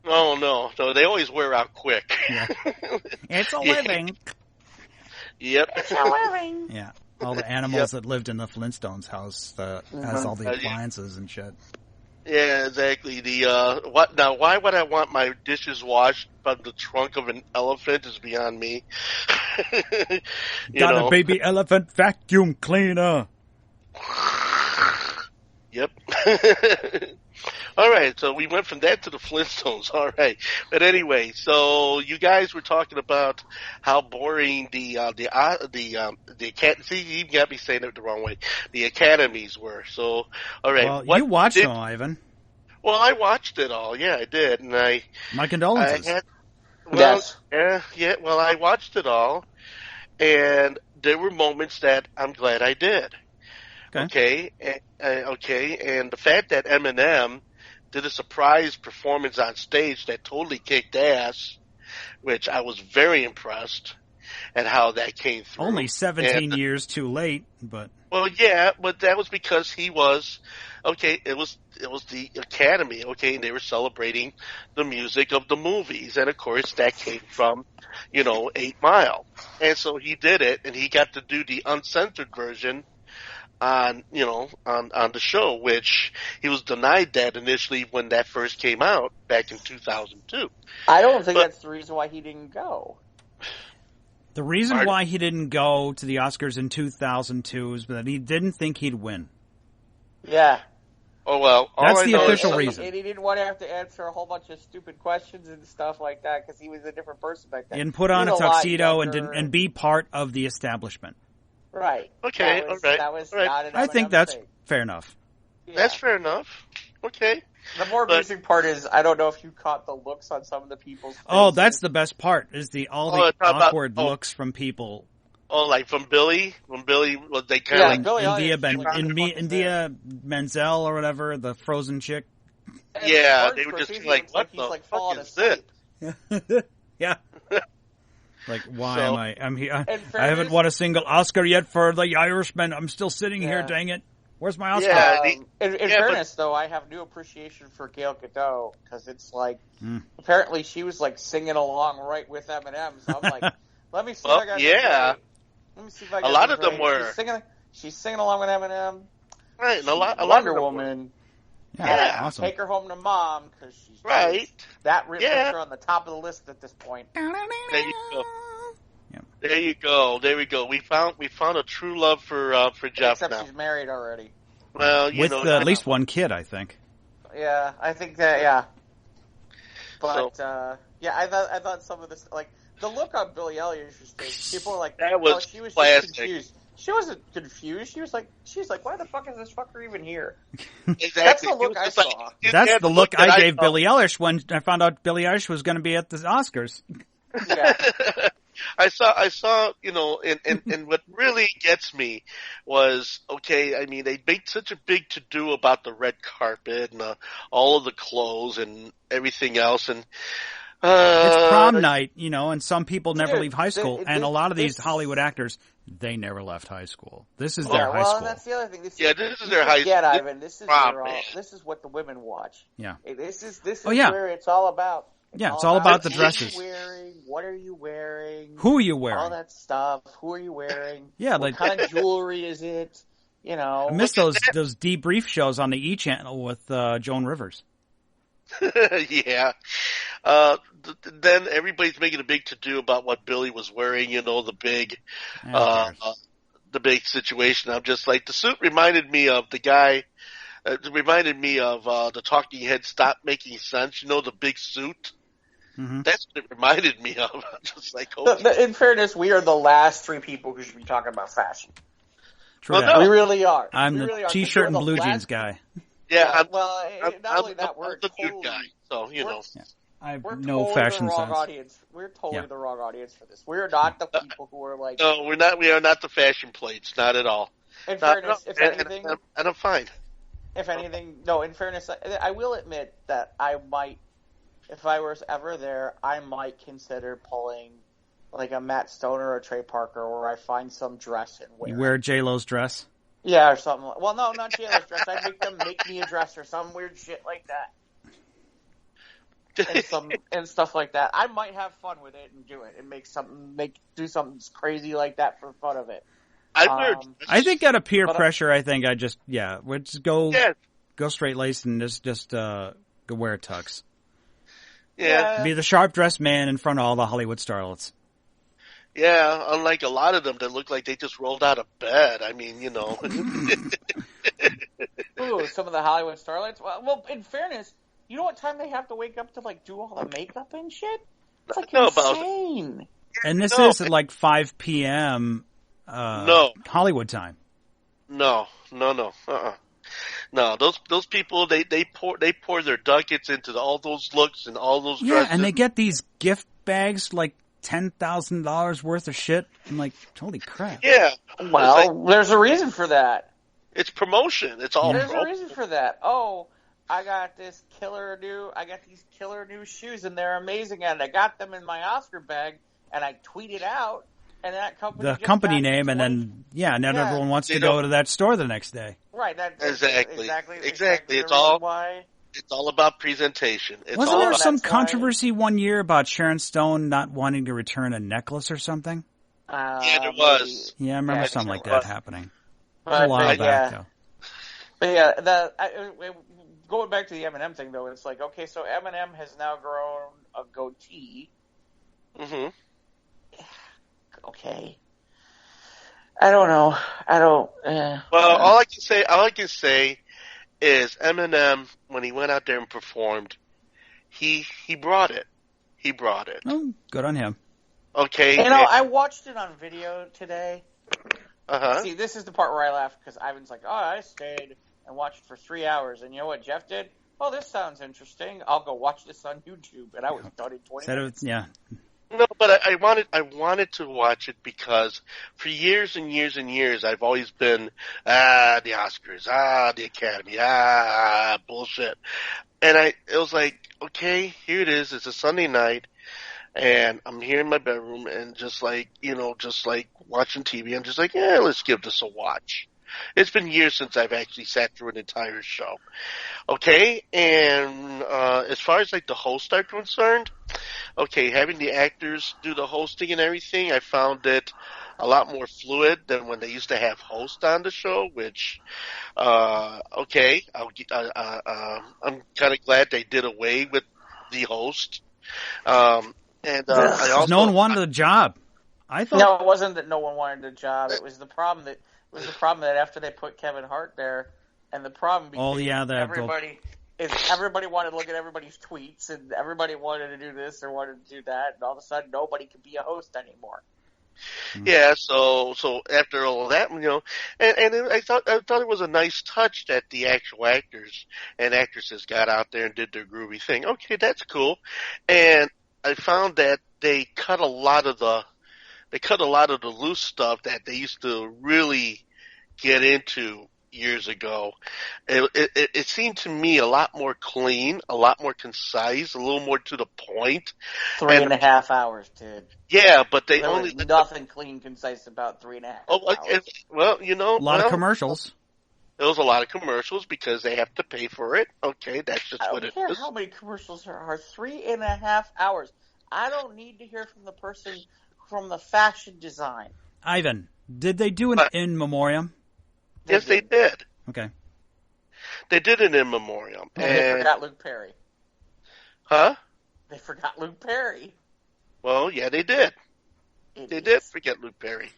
Oh no, they always wear out quick. Yeah. It's a living. Yep. It's a living. Yeah. All the animals that lived in the Flintstones house has all the appliances and shit. Yeah, exactly. What now? Why would I want my dishes washed from the trunk of an elephant is beyond me. Got a baby elephant vacuum cleaner. Yep. All right, so we went from that to the Flintstones. All right, but anyway, so you guys were talking about how boring the see, you got me saying it the wrong way. The academies were. So, all right. Well, you watched them, Ivan. Well, I watched it all. Yeah, I did, and my condolences. Yes. Yeah. Well, I watched it all, and there were moments that I'm glad I did. Okay, and the fact that Eminem did a surprise performance on stage that totally kicked ass, which I was very impressed at how that came through. Only 17 years too late, but... Well, yeah, but that was because he was... Okay, it was the Academy, okay, and they were celebrating the music of the movies, and of course that came from, 8 Mile. And so he did it, and he got to do the uncensored version on the show, which he was denied that initially when that first came out back in 2002. I don't think that's the reason why he didn't go. The reason why he didn't go to the Oscars in 2002 is that he didn't think he'd win. Yeah. Oh, well. That's the official reason. And he didn't want to have to answer a whole bunch of stupid questions and stuff like that because he was a different person back then. And put on a tuxedo and be part of the establishment. Right. Okay, all right. That was all right. not an I think Eminem that's thing. fair enough. Yeah. That's fair enough. Okay. The more amusing part is, I don't know if you caught the looks on some of the people's faces. Oh, that's the best part, is all the awkward about, looks from people. Oh, like from Billy? When Billy, they kind Yeah, of like Billy India Menzel or whatever, the frozen chick. Yeah, they were just like, what the fuck is this? Yeah. Like, why am I? I'm here. I haven't won a single Oscar yet for The Irishman. I'm still sitting here, dang it. Where's my Oscar? Yeah, in fairness, though, I have new appreciation for Gail Gadot, because it's like, apparently she was like singing along right with Eminem, so I'm like, let me see if I got this right. Let me see if I got a lot this of them right. were. She's singing along with Eminem. Right, and a lot Wonder of them Woman. Yeah, awesome. Take her home to mom, because she's right. That puts her on the top of the list at this point. There you go. There you go. There we go. We found a true love for Jeff. Except now. She's married already. Well, with at least one kid, I think. Yeah, I think that. Yeah, but I thought some of this, like the look on Billie Eilish's face, people were like, that was she was classic. just confused. She wasn't confused. She was like, why the fuck is this fucker even here? Exactly. That's the look I saw. That's the look I gave Billie Eilish when I found out Billie Eilish was going to be at the Oscars. Yeah. I saw, and what really gets me was, okay, I mean, they made such a big to-do about the red carpet and all of the clothes and everything else, and it's prom night, and some people never leave high school, and a lot of these Hollywood actors, they never left high school. This is their high school. Well, that's the other thing. This is their high school. Yeah, Ivan, this is what the women watch. Yeah. This is where it's all about. It's all about the dresses. What are you wearing? Who are you wearing? All that stuff. Who are you wearing? Yeah, what kind of jewelry is it? I miss those debrief shows on the E! Channel with Joan Rivers. Yeah. Then everybody's making a big to-do about what Billy was wearing, the big situation. I'm just like, the suit reminded me of the guy, it reminded me of the Talking Head Stop Making Sense, the big suit. Mm-hmm. That's what it reminded me of. I'm just like, okay. In fairness, we are the last three people who should be talking about fashion. True that. We really are. I'm the t-shirt and blue jeans guy. Yeah, not only that, we're the nude guy, so I have we're no totally fashion the wrong sense. Audience. We're totally the wrong audience for this. We're not the people who are like. No, we're not. We are not the fashion plates. Not at all. In fairness, if anything, and I'm fine. If anything, no. In fairness, I will admit that I might, if I was ever there, I might consider pulling like a Matt Stoner or a Trey Parker, where I find some dress and wear. You wear J-Lo's dress? Yeah, or something. Well, no, not J-Lo's dress. I'd make them make me a dress or some weird shit like that. And stuff like that. I might have fun with it and do it and do something crazy like that for fun of it. I think out of peer pressure, I think I just we'll just go straight laced and just go wear a tux. Yeah, be the sharp dressed man in front of all the Hollywood starlets. Yeah, unlike a lot of them that look like they just rolled out of bed. I mean, Ooh, some of the Hollywood starlets. Well, in fairness, you know what time they have to wake up to like do all the makeup and shit? It's like insane. And this is at like 5 p.m. Hollywood time. No. No, those people they pour their ducats into all those looks and all those dresses. Yeah, and they get these gift bags like $10,000 worth of shit. I'm like, holy crap. Yeah. Well, there's a reason for that. It's promotion. It's all. There's a reason for that. Oh, I got these killer new shoes and they're amazing, and I got them in my Oscar bag, and I tweeted out, and that company name, and then everyone wants to go to that store the next day. Right. Exactly. It's all about presentation. Wasn't there some controversy one year about Sharon Stone not wanting to return a necklace or something? Yeah, there was. Yeah, I remember something like that happening. A while back, though. But going back to the Eminem thing, though, it's like, okay, so Eminem has now grown a goatee. Mm-hmm. Okay. I don't know. Well, all I can say is Eminem, when he went out there and performed, he brought it. He brought it. Oh, good on him. Okay. I watched it on video today, See, this is the part where I laugh because Ivan's like, "Oh, I stayed and watched for 3 hours," and you know what Jeff did? Oh, this sounds interesting. I'll go watch this on YouTube, and I was done in 20 minutes. Yeah. No, but I wanted to watch it because for years and years and years I've always been the Oscars, the Academy, bullshit. And it was like, okay, here it is. It's a Sunday night, and I'm here in my bedroom, and just like watching TV. I'm just like, yeah, let's give this a watch. It's been years since I've actually sat through an entire show. Okay, and as far as like the hosts are concerned, okay, having the actors do the hosting and everything, I found it a lot more fluid than when they used to have hosts on the show, which, okay, I'm kind of glad they did away with the host. I also, no one wanted a job. I thought. No, it wasn't that no one wanted a job. It was the problem that after they put Kevin Hart there, and the problem became everybody wanted to look at everybody's tweets, and everybody wanted to do this or wanted to do that, and all of a sudden nobody could be a host anymore. Yeah, so after all of that, you know, and I thought it was a nice touch that the actual actors and actresses got out there and did their groovy thing. Okay, that's cool. And I found that they cut a lot of the loose stuff that they used to really get into years ago. It seemed to me a lot more clean, a lot more concise, a little more to the point. 3.5 hours, dude. Yeah, but there was nothing clean, concise about 3.5 hours. Well, you know, a lot of commercials. There was a lot of commercials because they have to pay for it. Okay, that's just what it is. I don't care how many commercials there are. 3.5 hours. I don't need to hear from the person from the fashion design. Ivan, did they do an in memoriam? Yes, they did. Okay. They did an in memoriam. And they forgot Luke Perry. Huh? They forgot Luke Perry. Well, yeah, they did. They did forget Luke Perry.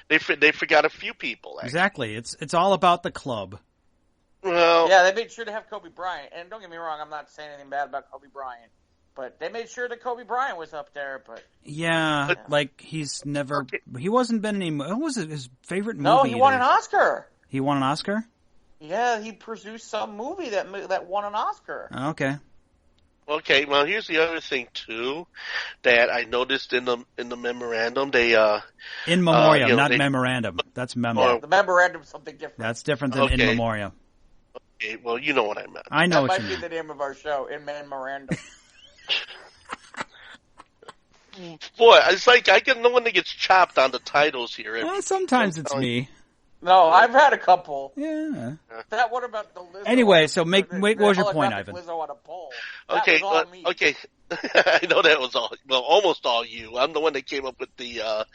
They forgot a few people. Actually. Exactly. It's all about the club. Well, yeah, they made sure to have Kobe Bryant. And don't get me wrong, I'm not saying anything bad about Kobe Bryant. But they made sure that Kobe Bryant was up there. But yeah, like he's never. Okay. He wasn't been any. What was it? His favorite movie? No, he won an Oscar. He won an Oscar? Yeah, he produced some movie that won an Oscar. Okay. Okay, well, here's the other thing too that I noticed in the memorandum. They in memoriam, not memorandum. That's memo. The memorandum is something different. That's different than in memoriam. Okay, well, you know what I meant. I know that what you meant. That might be the name of our show, in memorandum. Boy, it's like I get no one that gets chopped on the titles here. Well, sometimes it's me. No, I've had a couple. Yeah. That one about the Lizzo. Anyway, so what was your point, Ivan? Lizzo on a pole. Okay, okay. I know that was almost all you. I'm the one that came up with the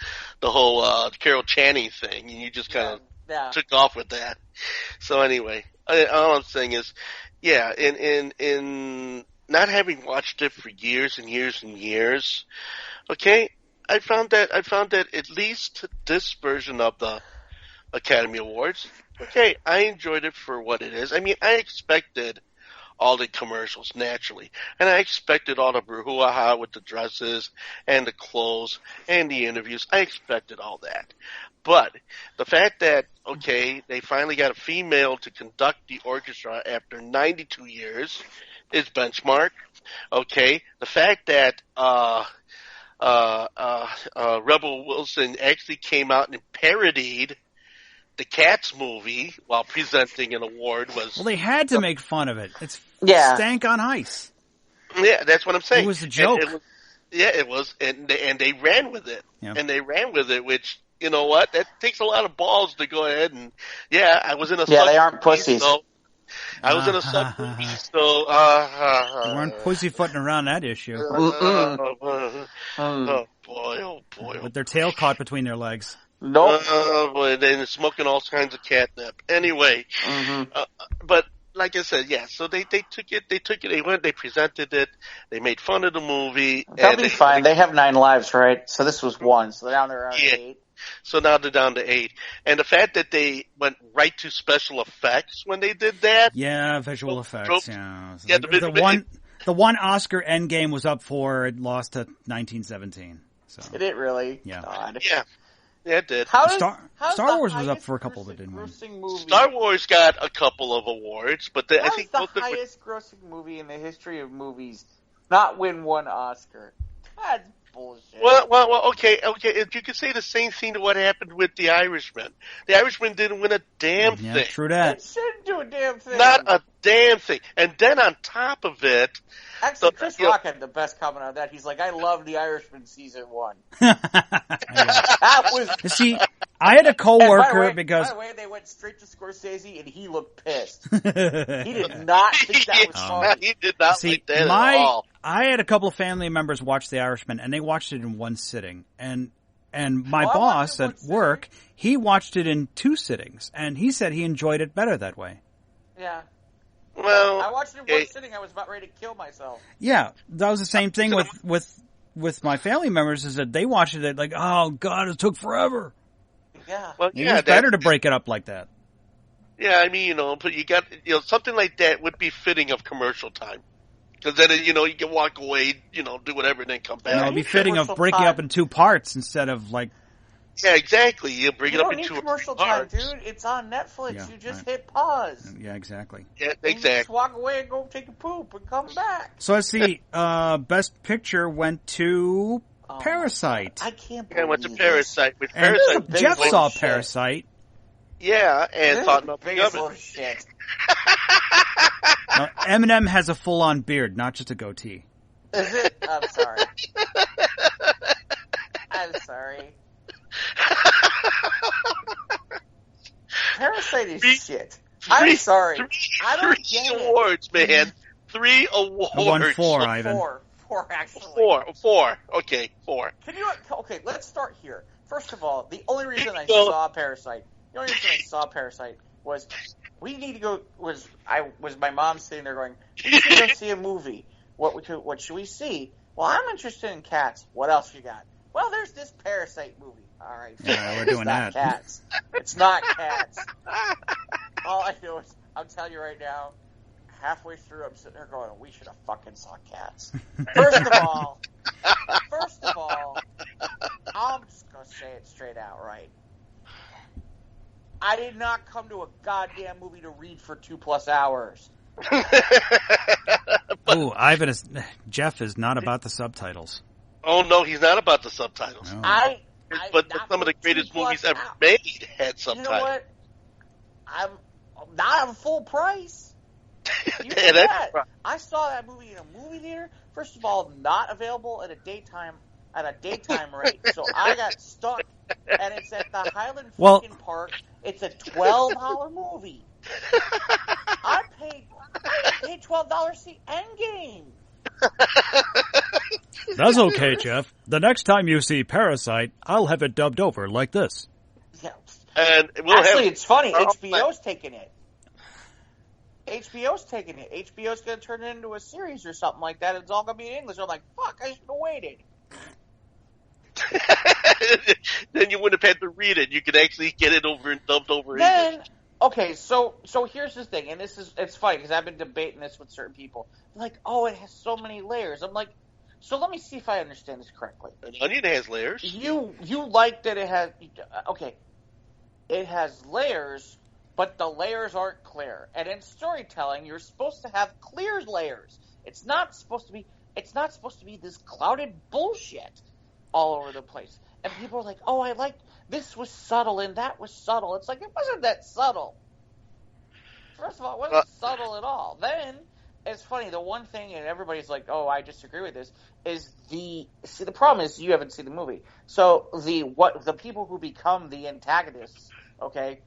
whole Carol Channing thing, and you just kind of took off with that. So anyway, all I'm saying is, yeah, in not having watched it for years and years and years, okay, I found that at least this version of the Academy Awards, okay, I enjoyed it for what it is. I mean, I expected all the commercials, naturally, and I expected all the brouhaha with the dresses and the clothes and the interviews. I expected all that. But the fact that, okay, they finally got a female to conduct the orchestra after 92 years is benchmark. Okay, the fact that Rebel Wilson actually came out and parodied the Cats movie while presenting an award was... Well, they had to make fun of it. It's stank on ice. Yeah, that's what I'm saying. It was a joke. It was, and they ran with it. Yep. And they ran with it, which, you know what, that takes a lot of balls to go ahead and, I was in a... Yeah, they aren't pussies. So I was in a sub movie, so... You weren't pussyfooting around that issue. Oh, boy. With their tail caught between their legs. Nope. Boy, they're smoking all kinds of catnip. Anyway, but like I said, yeah. So they took it. They went. They presented it. They made fun of the movie. That'll be fine. They have 9 lives, right? So this was 1. So now they're on 8. So now they're down to 8. And the fact that they went right to special effects when they did that. Yeah, visual effects. Yeah. The one Oscar Endgame was up for, it lost to 1917. So did it really? Yeah. God. Yeah. Yeah, it did. Star Wars was up for a couple that didn't win. Movie, Star Wars got a couple of awards, but I think the highest grossing movie in the history of movies not win one Oscar. That's bullshit. Well, okay. You could say the same thing to what happened with The Irishman. The Irishman didn't win a damn thing. Yeah, true that. It shouldn't do a damn thing. Not a damn thing. And then on top of it... Actually, Chris Rock had the best comment on that. He's like, I love The Irishman season 1. That was... See, I had a coworker because... By the way, they went straight to Scorsese and he looked pissed. He did not think that was funny. He did not like that at all. I had a couple of family members watch The Irishman, and they watched it in one sitting. And my boss at work, he watched it in 2 sittings, and he said he enjoyed it better that way. Yeah. Well, I watched it in one sitting. I was about ready to kill myself. Yeah, that was the same thing with my family members. Is that they watched it like, oh God, it took forever. Yeah, well, it was better to break it up like that. Yeah, I mean, but you got something like that would be fitting of commercial time, because then you can walk away, do whatever, and then come back. It'd be fitting of breaking it up in 2 parts instead of like. Yeah, exactly. You bring it up in 2 commercial time, dude. It's on Netflix. Yeah, you just hit pause. Yeah, exactly. Yeah, exactly. You just walk away and go take a poop and come back. So let's see. Best Picture went to Parasite. I can't believe it went to Parasite. With and Parasite, Jeff saw Parasite. Yeah, and thought nothing of it. Shit. Eminem has a full-on beard, not just a goatee. Is it? I'm sorry. I'm sorry. Parasite is shit. I'm sorry. I don't get it. 3 awards, man. 3 awards. I won 4, Ivan. 4, actually. 4. Okay, 4. Okay, let's start here. First of all, the only reason I saw Parasite was my mom sitting there going, we should go see a movie. What should we see? Well, I'm interested in cats. What else you got? Well, there's this Parasite movie. All right. Yeah, we're doing that. Cats. It's not cats. All I know is, I'll tell you right now, halfway through, I'm sitting there going, we should have fucking saw Cats. First of all, I'm just going to say it straight out, right? I did not come to a goddamn movie to read for 2+ hours. Ooh, Jeff is not about the subtitles. Oh no, he's not about the subtitles. No. But some of the greatest movies ever made had subtitles. You know what? I'm not at full price. I saw that movie in a movie theater. First of all, not available at a daytime rate. So I got stuck, and it's at the Highland freaking Park. It's a $12 movie. I paid $12 to see Endgame. That's okay, Jeff. The next time you see Parasite, I'll have it dubbed over like this. Yeah. And it's funny. HBO's taking it. HBO's going to turn it into a series or something like that. It's all going to be in English. I'm like, fuck, I should have waited. Then you wouldn't have had to read it. You could actually get it over and dubbed over English. Okay, so here's the thing, and it's funny because I've been debating this with certain people. They're like, oh, it has so many layers. I'm like, so let me see if I understand this correctly. An onion has layers. You like that it has, okay, it has layers, but the layers aren't clear. And in storytelling, you're supposed to have clear layers. It's not supposed to be this clouded bullshit all over the place. And people are like, oh, I liked this was subtle and that was subtle. It's like, it wasn't that subtle. First of all, it wasn't subtle at all. Then, it's funny, the one thing, and everybody's like, oh, I disagree with this, is the problem is you haven't seen the movie. So, the people who become the antagonists, okay,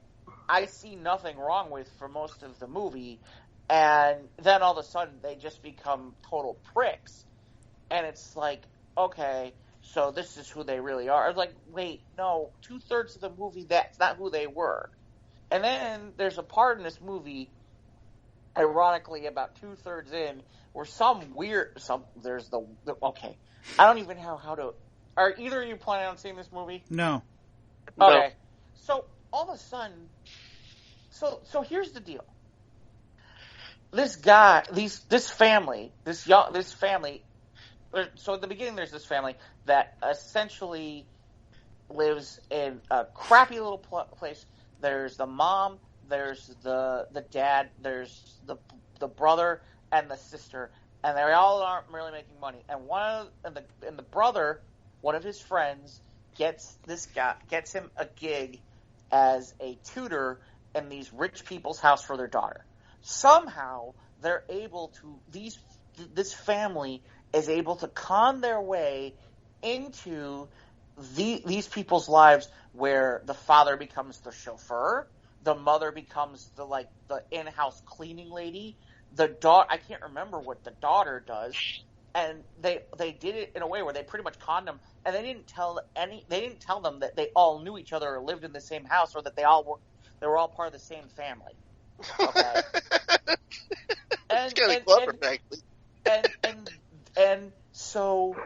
I see nothing wrong with for most of the movie, and then all of a sudden they just become total pricks. And it's like, okay, so this is who they really are. I was like, wait, no, 2/3 of the movie, that's not who they were. And then there's a part in this movie, ironically, about 2/3 in, where okay, I don't even know how to, are either of you planning on seeing this movie? No. Okay. No. So, all of a sudden, so here's the deal. This guy, this family, so at the beginning there's this family that essentially lives in a crappy little place. There's the mom, there's the dad, there's the brother and the sister, and they all aren't really making money. And the brother, one of his friends, gets him a gig as a tutor in these rich people's house for their daughter. Somehow they're able to this family is able to con their way into these people's lives, where the father becomes the chauffeur, the mother becomes the in-house cleaning lady, the daughter, I can't remember what the daughter does, and they did it in a way where they pretty much conned them, and they didn't tell them that they all knew each other or lived in the same house, or that they were all part of the same family. Okay. It's kind of clever, actually. And so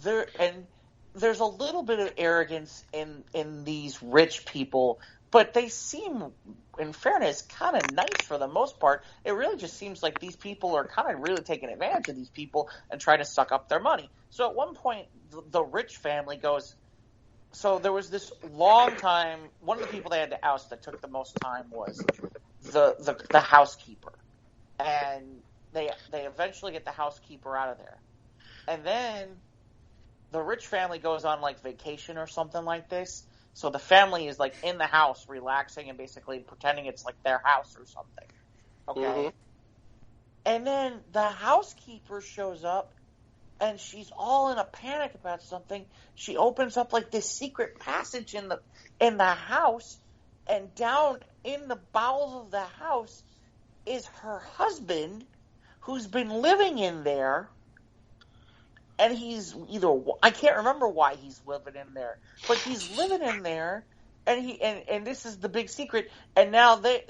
there's a little bit of arrogance in these rich people, but they seem, in fairness, kind of nice for the most part. It really just seems like these people are kind of really taking advantage of these people and trying to suck up their money. So at one point, the rich family goes. So there was this long time. One of the people they had to oust that took the most time was the housekeeper, and they eventually get the housekeeper out of there, and then the rich family goes on like vacation or something like this. So the family is like in the house relaxing and basically pretending it's like their house or something. Okay. Mm-hmm. And then the housekeeper shows up and she's all in a panic about something. She opens up like this secret passage in the house, and down in the bowels of the house is her husband, who's been living in there. And he's I can't remember why he's living in there, but he's living in there, and this is the big secret. And now the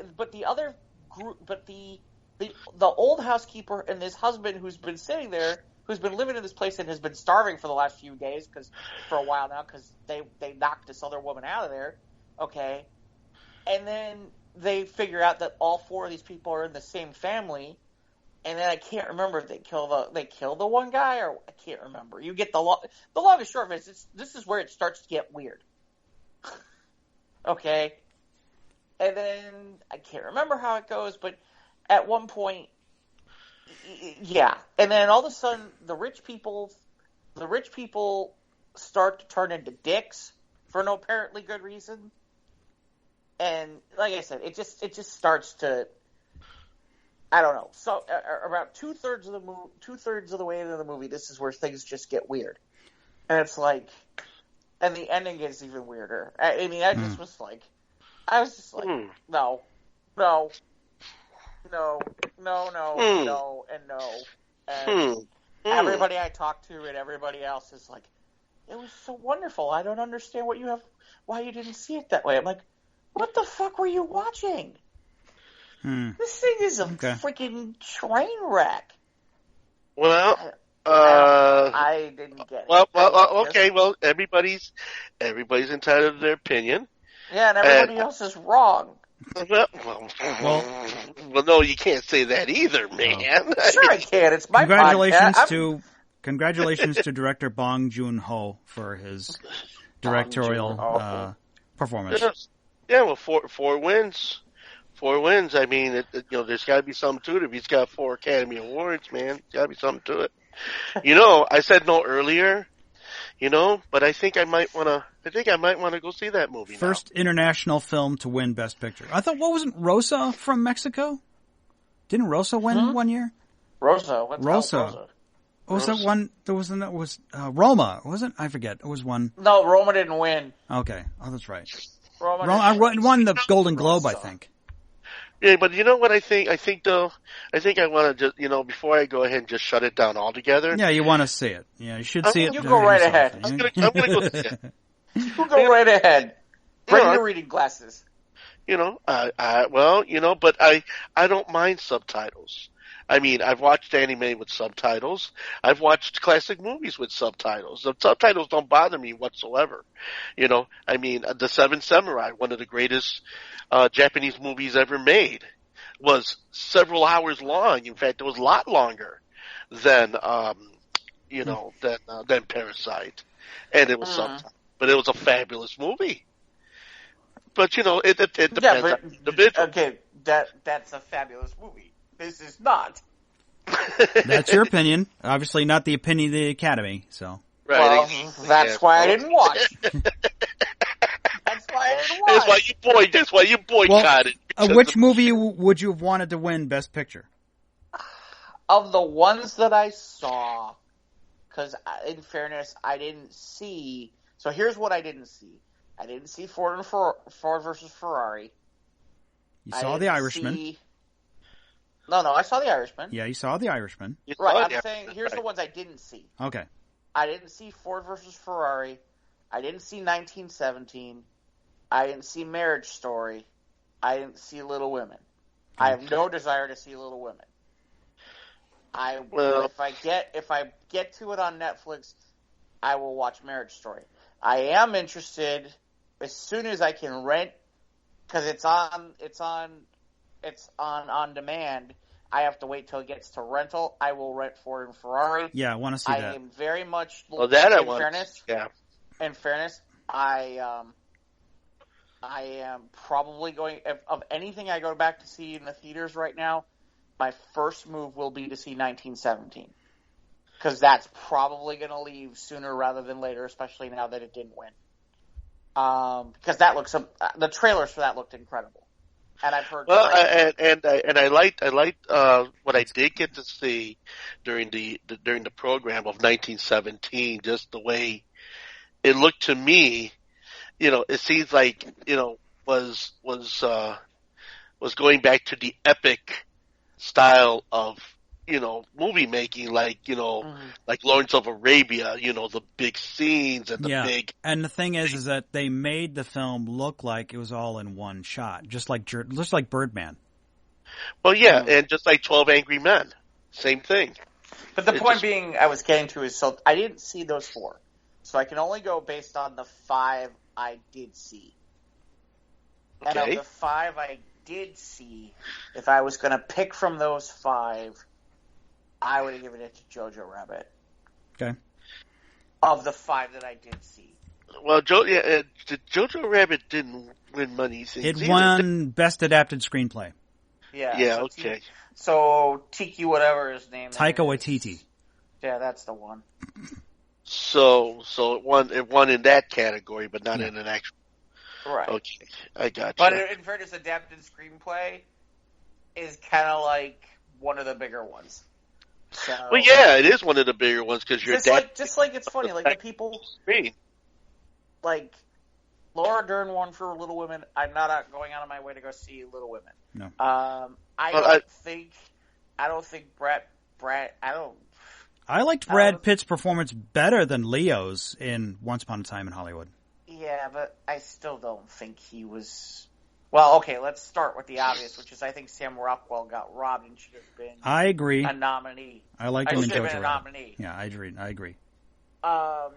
old housekeeper and this husband who's been sitting there, who's been living in this place and has been starving for the last few days for a while now, because they knocked this other woman out of there. Okay. And then they figure out that all four of these people are in the same family. And then I can't remember if they kill the one guy, or I can't remember. You get the long and short of it is this is where it starts to get weird. Okay. And then I can't remember how it goes, but at one point, yeah. And then all of a sudden, the rich people start to turn into dicks for no apparently good reason. And like I said, it just starts to, I don't know. So about 2/3 of the way into the movie, this is where things just get weird, and it's like, and the ending gets even weirder. I mean, I was just like, no, and no, and everybody I talked to and everybody else is like, it was so wonderful. I don't understand why you didn't see it that way. I'm like, what the fuck were you watching? This thing is a freaking train wreck. Well, I didn't get it. Well, okay. Well, everybody's entitled to their opinion. Yeah, and everybody else is wrong. Well, no, you can't say that either, man. Sure, I can. It's my Congratulations to director Bong Joon-ho for his directorial performance. Yeah, well, four wins. 4 wins. I mean, there's got to be something to it. If he's got 4 Academy Awards, man, there's got to be something to it. I said no earlier, but I think I might want to go see that movie. First international film to win Best Picture. I thought, what wasn't Rosa from Mexico? Didn't Rosa win one year? Rosa. What was that one? There was Roma, wasn't? I forget. It was one. No, Roma didn't win. Okay. Oh, that's right. Roma won the Golden Globe, I think. Yeah, but you know what I think? I think I want to just, before I go ahead and just shut it down altogether. Yeah, you want to see it. Yeah, you should see it. You go right ahead. I'm gonna go see it. You go right ahead. Bring your reading glasses. But I don't mind subtitles. I mean, I've watched anime with subtitles. I've watched classic movies with subtitles. The subtitles don't bother me whatsoever. I mean, The Seven Samurai, one of the greatest Japanese movies ever made, was several hours long. In fact, it was a lot longer than than Parasite, and it was subtitled. but it was a fabulous movie. But it depends but, on the individual. Okay, that's a fabulous movie. This is not. That's your opinion. Obviously, not the opinion of the Academy. So, Right. Well, that's why I didn't watch. That's why I didn't watch. That's why you boycotted. Which movie would you have wanted to win Best Picture? Of the ones that I saw, because in fairness, I didn't see. So here's what I didn't see. I didn't see Ford versus Ferrari. You saw The Irishman. No, I saw The Irishman. Yeah, you saw The Irishman. Right, I'm saying here's the ones I didn't see. Okay. I didn't see Ford versus Ferrari. I didn't see 1917. I didn't see Marriage Story. I didn't see Little Women. I have no desire to see Little Women. If I get to it on Netflix, I will watch Marriage Story. I am interested as soon as I can rent, because it's on demand. I have to wait till it gets to rental. I will rent Ford and Ferrari. Yeah, I want to see that. I am very much. In fairness, I am probably going. Of anything I go back to see in the theaters right now, my first move will be to see 1917, because that's probably going to leave sooner rather than later, especially now that it didn't win. Because the trailers for that looked incredible. And I've heard. Well, I liked what I did get to see during the program of 1917. Just the way it looked to me, it seems like was going back to the epic style of movie making, like like Lawrence of Arabia. The big scenes and the big. And the thing is that they made the film look like it was all in one shot, just like Birdman. Well, yeah, and just like 12 Angry Men, same thing. But the point being, I was getting to is, so I didn't see those 4, so I can only go based on the 5 I did see. Okay. And of the 5 I did see, if I was going to pick from those 5. I would have given it to Jojo Rabbit. Okay. Of the 5 that I did see. Well, Jojo Rabbit didn't win money. It won Best Adapted Screenplay. Yeah. Yeah, okay. So Tiki, whatever his name is. Taika Waititi. Yeah, that's the one. So it won in that category, but not in an actual. Right. Okay, I got you. But in fairness, adapted screenplay is kind of like one of the bigger ones. So, well, yeah, it is one of the bigger ones because you're just like it's funny, like the people like Laura Dern won for Little Women. I'm not going out of my way to go see Little Women. No. I don't think Brad. I liked Brad Pitt's performance better than Leo's in Once Upon a Time in Hollywood. Yeah, but I still don't think he was. Well, okay, let's start with the obvious, which is I think Sam Rockwell got robbed and should have been. I agree. A nominee. I liked him in Jojo Rabbit. A nominee. Yeah, I agree. I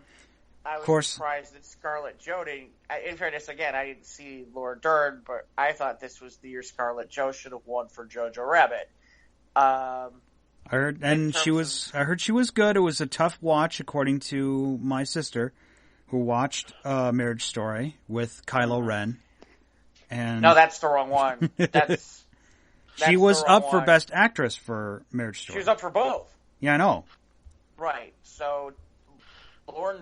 was surprised that Scarlett Jo didn't. In fairness, again, I didn't see Laura Dern, but I thought this was the year Scarlett Jo should have won for Jojo Rabbit. I heard she was good. It was a tough watch, according to my sister, who watched Marriage Story with Kylo Ren. And no, that's the wrong one. She was up for Best Actress for Marriage Story. She was up for both. Yeah, I know. Right. So Laura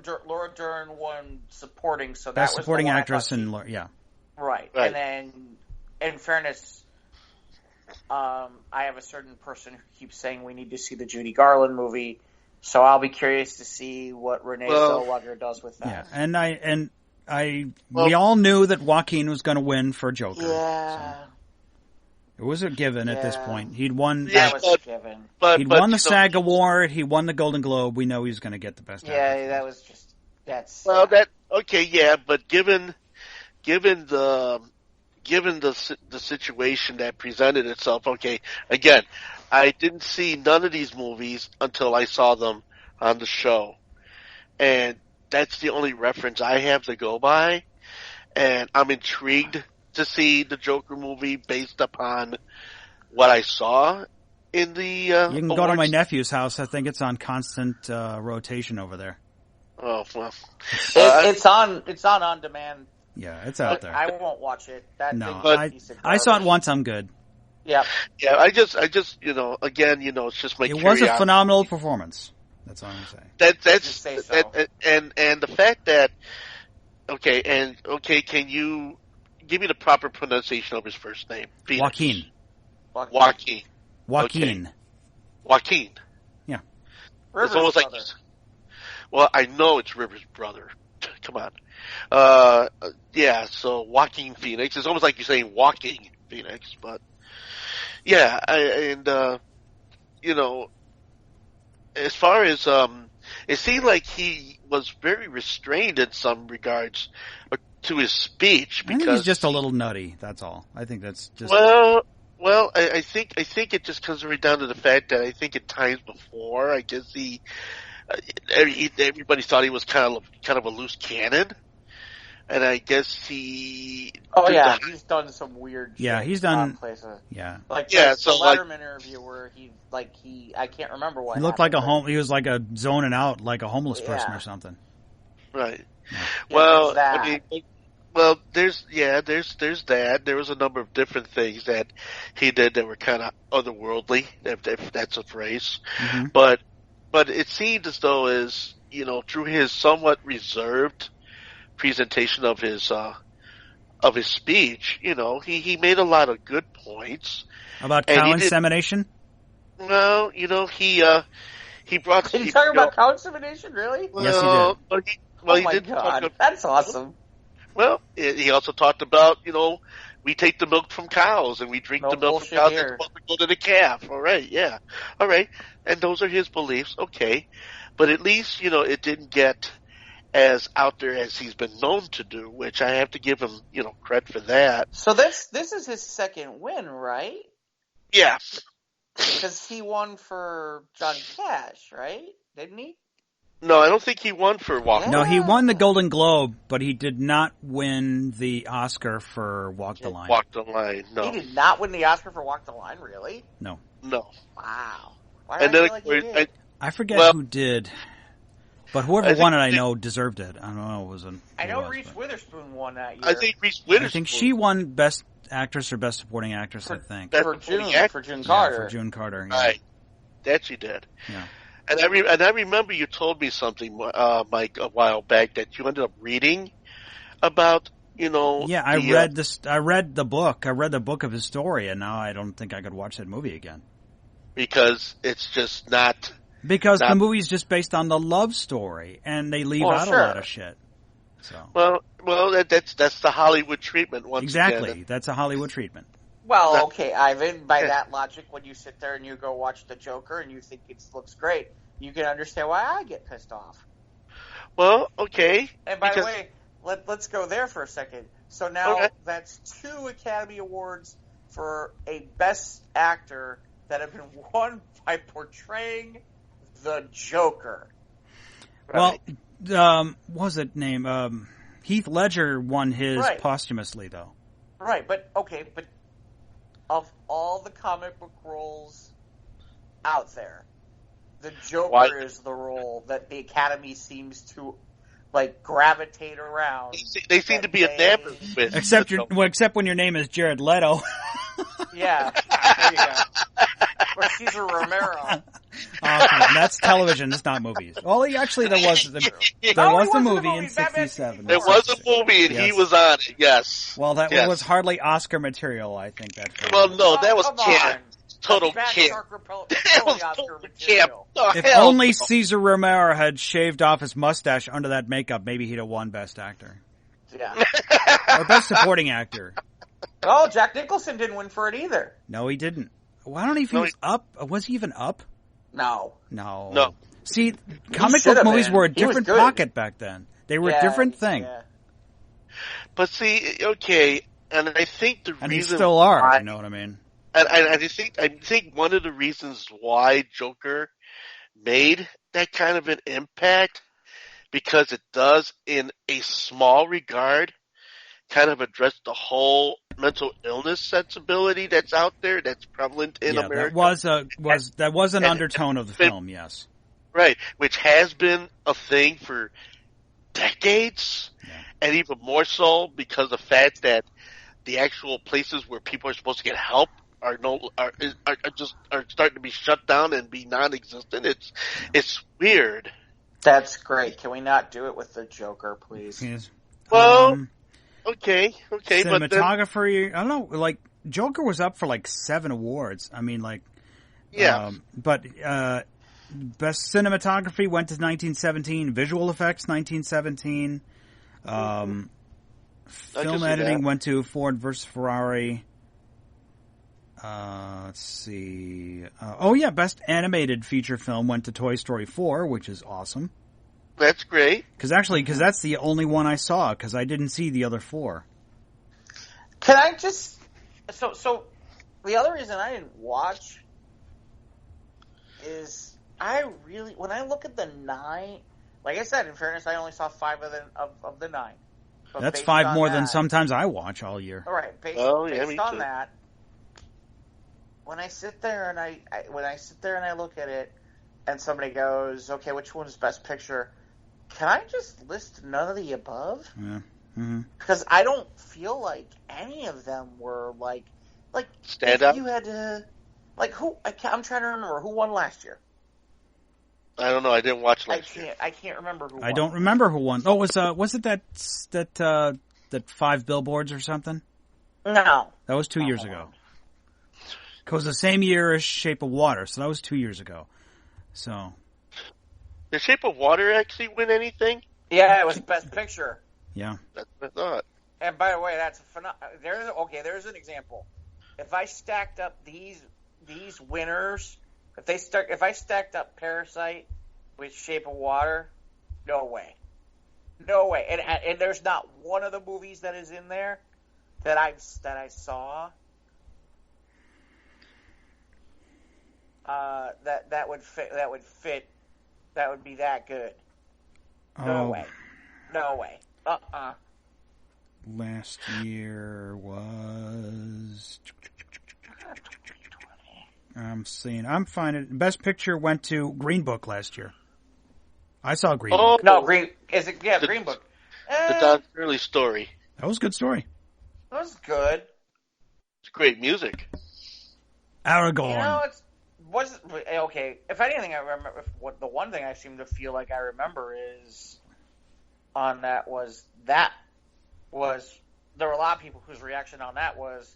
Dern won supporting. So that Best was supporting the one actress and Right. And then, in fairness, I have a certain person who keeps saying we need to see the Judy Garland movie. So I'll be curious to see what Renee Zellweger does with that. Yeah, we all knew that Joaquin was going to win for Joker. Yeah. So. It was a given at this point. He'd won. That was a given. He'd won the SAG Award. He won the Golden Globe. We know he was going to get the Best Actor. Yeah, that was just. That's. Well, but given the situation that presented itself, again, I didn't see none of these movies until I saw them on the show, and that's the only reference I have to go by, and I'm intrigued to see the Joker movie based upon what I saw in the you can go to my nephew's house. I think it's on constant rotation over there. Oh well, It's on demand. Yeah, it's out there. I won't watch it. That No, thing's a piece of I saw it garbage. once. I'm good. Yeah. yeah. I just, again, it's just my It was curiosity. a phenomenal performance. That's all I'm saying. That's Just say so. and the fact that can you give me the proper pronunciation of his first name? Phoenix. Joaquin. Joaquin. Yeah. Rivers It's almost brother. like, well, I know it's Rivers' brother. Come on. Yeah, so Joaquin Phoenix. It's almost like you're saying Walking Phoenix, but yeah, as far as, it seemed like he was very restrained in some regards to his speech I think because he's just a little nutty. That's all. I think that's just. Well, I think it just comes right down to the fact that I think at times before, I guess everybody thought he was kind of a loose cannon, and I guess he. Oh yeah, he's done some weird. Yeah, shit he's done. in places. Yeah. Like Yeah, the so, Letterman interview where I can't remember what He looked like happened, he was like a zoning out, like a homeless person Yeah. or something. Right. Yeah, Well, there's that. I mean, well, there's that. There was a number of different things that he did that were kind of otherworldly, if that's a phrase. Mm-hmm. But it seemed as though through his somewhat reserved presentation of his speech, he made a lot of good points. About And cow he did- insemination? Well, he brought. Did you talk about cow insemination? Really? Yes, he did. Well, oh he my did. god, that's awesome. Well, he also talked about, we take the milk from cows and we drink No the milk from bullshit cows here. that's supposed to go to the calf. All right, yeah. All right. And those are his beliefs, okay. But at least, it didn't get as out there as he's been known to do, which I have to give him, credit for that. So this is his second win, right? Yeah. Because he won for Johnny Cash, right? Didn't he? No, I don't think he won for Walk. Yeah. No, he won the Golden Globe, but he did not win the Oscar for Walk the Line. Walk the Line, no. He did not win the Oscar for Walk the Line, really? No. No. Wow. Why And did then, I feel like he did? I forget Well- who did. But whoever I think- won it, I know deserved it. I don't know. It wasn't. I know who it was, Reese but- Witherspoon won that year. I think Reese I Witherspoon. think she won Best Actress or Best Supporting Actress. I think. Best for Supporting June Actress. for June Yeah, Carter. for June Carter. Yeah. Right. That she did. Yeah. And I remember you told me something, Mike, a while back that you ended up reading about, Yeah, I the, read this. I read the book. I read the book of his story, and now I don't think I could watch that movie again because it's just not. because the Not- movie's just based on the love story, and they leave Well, out sure. a lot of shit. So Well, that's the Hollywood treatment once exactly, again. that's a Hollywood treatment. Well, okay, Ivan, by Yeah. that logic, when you sit there and you go watch The Joker and you think it looks great, you can understand why I get pissed off. Well, okay. And by the because- way, let's go there for a second. So now Okay. that's 2 Academy Awards for a Best Actor that have been won by portraying the Joker. Right. Well, what was it name? Heath Ledger won his Right. posthumously, though. Right, but of all the comic book roles out there, the Joker Why- is the role that the Academy seems to gravitate around. They seem to be enamored with. Except when your name is Jared Leto. Yeah, there you go. Or Cesar Romero. Oh, come on, that's television. It's not movies. Well, actually, there was the Oh, he was in the movie in movie, Batman '67. There was a movie and he Yes. was on it. Yes. Well, that Yes. was hardly Oscar material. I think that. film. Well, no, that was come camp. on. Total Bat camp. Shark Repel- That was Oscar total camp. material. The If hell only no. Cesar Romero had shaved off his mustache under that makeup, maybe he'd have won Best Actor Yeah. or Best Supporting Actor. Oh, Jack Nicholson didn't win for it either. No, he didn't. Well, I don't know if he was up. Was he even up? No. No. No. See, comic should book have movies been. were a He was different good. pocket back then. They were a Yeah, different thing. yeah. But see, okay, and I think the And they reason still are, why- you know what I mean? And I think one of the reasons why Joker made that kind of an impact, because it does, in a small regard, kind of address the whole mental illness sensibility that's out there, that's prevalent in yeah, America. that was an And- undertone of the and- film, yes. Right, which has been a thing for decades, and even more so because of the fact that the actual places where people are supposed to get help are starting to be shut down and be non-existent. It's weird. That's great. Can we not do it with the Joker, please? Yes. Well, okay, but then, cinematography. I don't know. Like Joker was up for like 7 awards. I mean, like, yeah. But best cinematography went to 1917. Visual effects 1917. Film editing went to Ford versus Ferrari. Let's see. Best animated feature film went to Toy Story 4, which is awesome. That's great. Because that's the only one I saw, because I didn't see the other 4. Can I just... So the other reason I didn't watch is when I look at the 9, like I said, in fairness, I only saw 5 of the 9. But that's 5 more than sometimes I watch all year. All right, based me on too. that, when I sit there and I look at it, and somebody goes, "Okay, which one's best picture?" Can I just list none of the above? Yeah. Mm-hmm. Because I don't feel like any of them were like stand up. You had to who? I'm trying to remember who won last year. I don't know. I didn't watch last year. I can't remember who won. I don't remember who won. Oh, was it that 5 billboards or something? No. That was 2 years ago. It was the same year as Shape of Water, so that was 2 years ago. So, Did Shape of Water actually win anything? Yeah, it was Best Picture. Yeah. That's what I thought. And by the way, that's there's an example. If I stacked up these winners, if I stacked up Parasite with Shape of Water, no way. And there's not one of the movies that is in there that I saw that would fit that would be that good. No way. Last year was... I'm finding... Best Picture went to Green Book last year. I saw Green Book. No, Green Book. The Don Shirley story. That was a good story. That was good. It's great music. Aragorn. Okay. If anything, I remember. The one thing I seem to feel like I remember is on that was there were a lot of people whose reaction on that was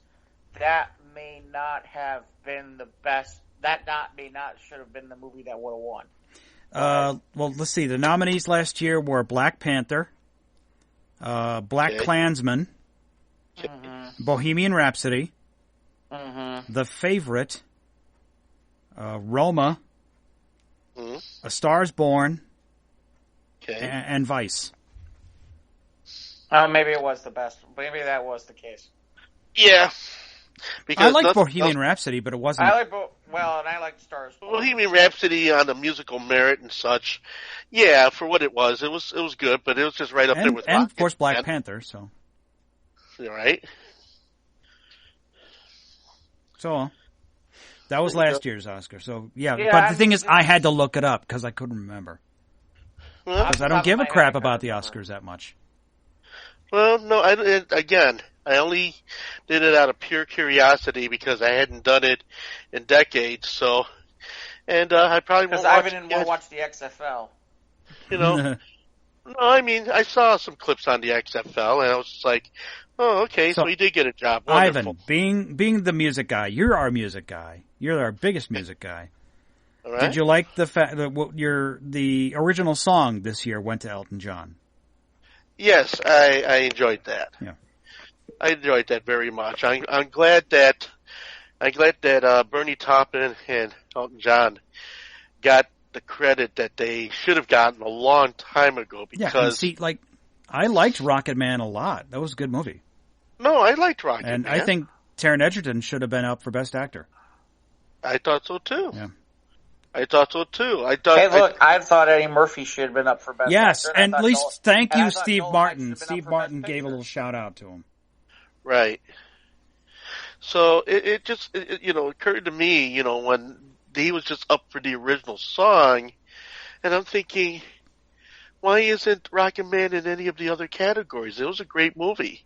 that may not have been the best. May not should have been the movie that would have won. Well, let's see. The nominees last year were Black Panther, Black Klansman, Bohemian Rhapsody, The Favorite, Roma, A Star is Born, and Vice. Maybe it was the best. Maybe that was the case. Yeah. Because I like Bohemian Rhapsody, but it wasn't. And I like Stars. Bohemian Rhapsody on the musical merit and such. Yeah, for what it was good, but it was just right up there with and of course Black Panther. So, right. So that was last year's Oscar. So yeah, but the thing is, I had to look it up because I couldn't remember. Because I don't give a crap about the Oscars that much. Well, no, I only did it out of pure curiosity because I hadn't done it in decades. So, and I probably won't watch. Because Ivan didn't watch the XFL. You know, no, I mean I saw some clips on the XFL, and I was just like, oh, okay, so he did get a job. Wonderful. Ivan, being the music guy, you're our music guy. You're our biggest music guy. All right. Did you like the fact that the original song this year went to Elton John? Yes, I enjoyed that. Yeah. I enjoyed that very much. I'm glad that Bernie Taupin and Elton John got the credit that they should have gotten a long time ago. Because I liked Rocket Man a lot. That was a good movie. No, I liked Rocket Man. And I think Taron Egerton should have been up for Best Actor. I thought so too. Yeah. I thought so too. I thought Eddie Murphy should have been up for Best Actor. Yes, and at least thank you, Steve Martin. Steve Martin gave a little shout out to him. Right. So it just occurred to me, when he was just up for the original song, And I'm thinking, why isn't Rocket Man in any of the other categories? It was a great movie.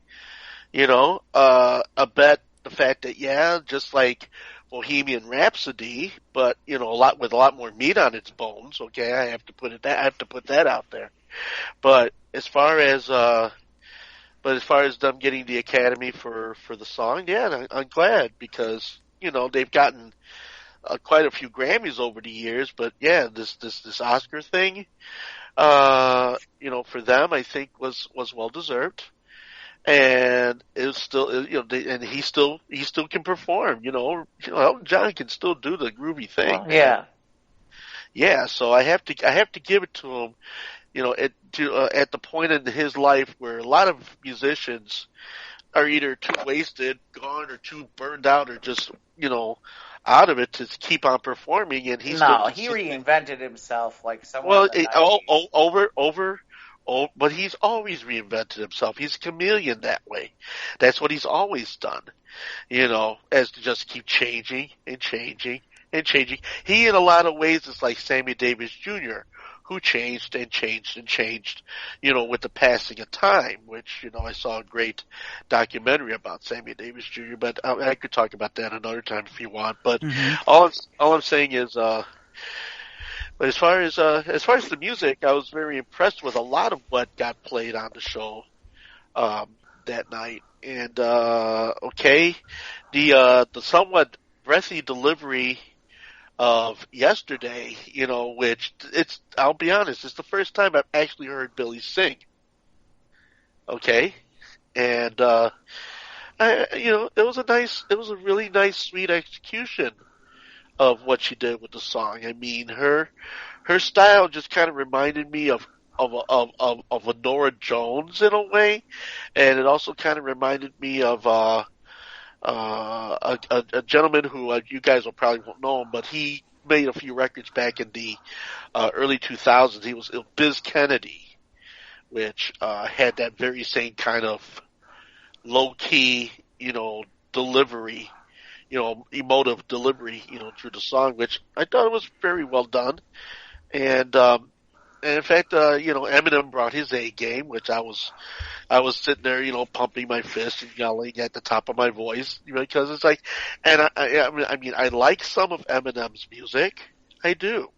I bet the fact that, just like Bohemian Rhapsody, but, with a lot more meat on its bones, okay, I have to put that out there. But as far as them getting the Academy for the song, I'm glad because, they've gotten quite a few Grammys over the years, but this Oscar thing, for them, I think was well deserved. And it was still, and he still can perform. Elton John can still do the groovy thing. Well, yeah. So I have to give it to him. At the point in his life where a lot of musicians are either too wasted, gone, or too burned out, or just out of it to keep on performing. And he reinvented himself like someone. But he's always reinvented himself. He's a chameleon that way. That's what he's always done. As to just keep changing and changing and changing. He, in a lot of ways, is like Sammy Davis Jr., who changed and changed and changed, with the passing of time, which, I saw a great documentary about Sammy Davis Jr., but I could talk about that another time if you want. But all I'm saying is, but as far as the music, I was very impressed with a lot of what got played on the show that night. And the somewhat breathy delivery of Yesterday, which I'll be honest, it's the first time I've actually heard Billy sing. Okay, and it was a really nice, sweet execution of what she did with the song. I mean, her style just kind of reminded me of a Nora Jones in a way, and it also kind of reminded me of a gentleman who you guys will probably won't know him, but he made a few records back in the early 2000s. It was Biz Kennedy, which had that very same kind of low key, delivery. Emotive delivery, through the song, which I thought it was very well done. And in fact, Eminem brought his A game, which I was sitting there, pumping my fist and yelling at the top of my voice, because it's like, and I like some of Eminem's music. I do.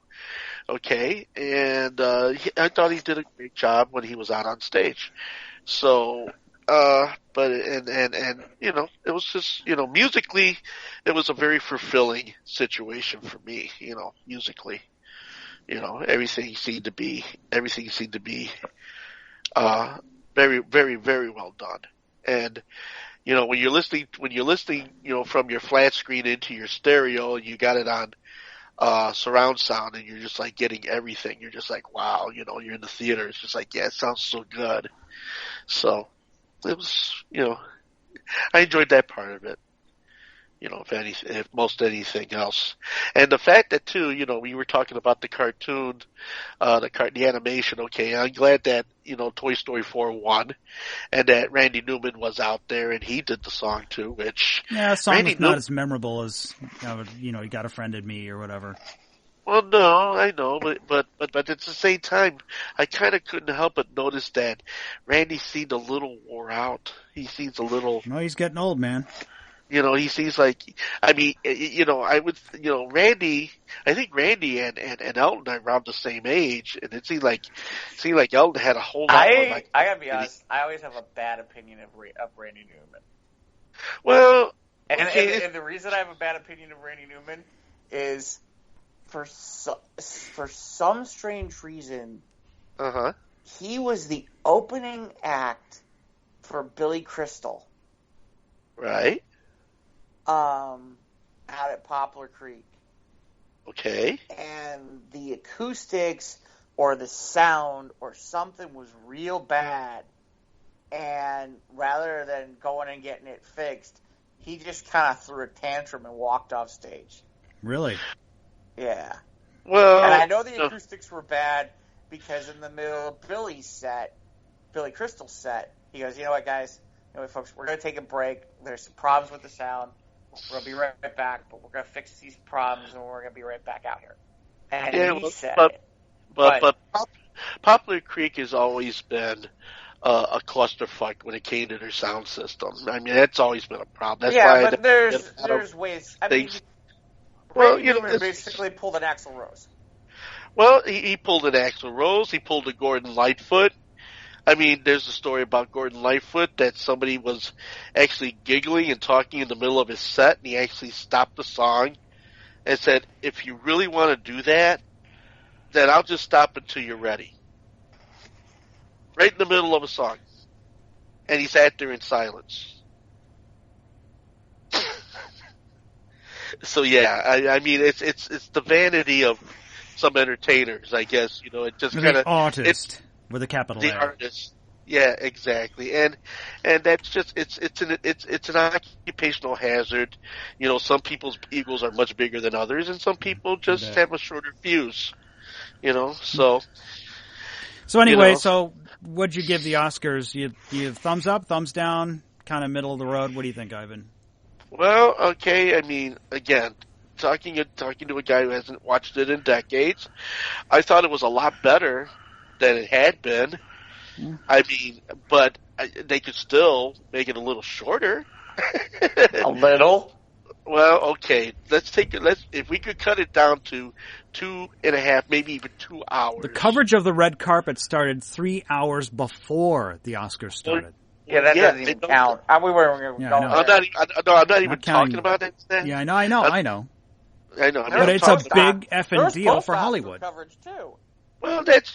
Okay. And, I thought he did a great job when he was out on stage. So, but it was just, musically, it was a very fulfilling situation for me, musically. Everything seemed to be, very, very, very well done. And, when you're listening, from your flat screen into your stereo and you got it on, surround sound and you're just like getting everything, you're just like, wow, you're in the theater. It's just like, yeah, it sounds so good. So, it was, I enjoyed that part of it. If most anything else. And the fact that too, we were talking about the cartoon, the animation. Okay, I'm glad that Toy Story 4 won, and that Randy Newman was out there and he did the song too. Which the song was not as memorable as he Got a Friend in Me or whatever. Well, no, I know, but at the same time, I kind of couldn't help but notice that Randy seemed a little wore out. He seems a little. No, he's getting old, man. He seems like, Randy, I think Randy and Elton are around the same age, and it seemed like Elton had a whole lot more. I gotta be honest, I always have a bad opinion of Randy Newman. Well, and the reason I have a bad opinion of Randy Newman is for some strange reason, he was the opening act for Billy Crystal. Right. Out at Poplar Creek. Okay. And the acoustics or the sound or something was real bad. And rather than going and getting it fixed, he just kind of threw a tantrum and walked off stage. Really? Yeah. Well, and I know the acoustics were bad because in the middle of Billy Crystal's set, he goes, you know what, guys? You know what, folks, we're going to take a break. There's some problems with the sound. We're going to be right back, but we're going to fix these problems and we're going to be right back out here. And he said But Poplar Creek has always been a clusterfuck when it came to their sound system. I mean, that's always been a problem. That's why but there's ways. I mean, Randy Newman basically pulled an Axl Rose. Well, he pulled an Axl Rose. He pulled a Gordon Lightfoot. I mean, there's a story about Gordon Lightfoot that somebody was actually giggling and talking in the middle of his set, and he actually stopped the song and said, "If you really want to do that, then I'll just stop until you're ready." Right in the middle of a song. And he sat there in silence. So yeah, I mean, it's the vanity of some entertainers, I guess. You know, it just kind of artist with a capital the A. artist. Yeah, exactly. And that's just it's an occupational hazard. You know, some people's egos are much bigger than others, and some people just have a shorter fuse. You know, so. So anyway, you know. So what'd you give the Oscars? You thumbs up, thumbs down, kind of middle of the road. What do you think, Ivan? Well, okay. I mean, again, talking to a guy who hasn't watched it in decades, I thought it was a lot better than it had been. Yeah. I mean, but they could still make it a little shorter. A little? Well, okay. If we could cut it down to 2.5, maybe even 2 hours. The coverage of the red carpet started 3 hours before the Oscars started. Yeah, that doesn't even count. I'm not even talking about that. Yeah, I know. But it's a big effing deal for Hollywood. Coverage too. Well, that's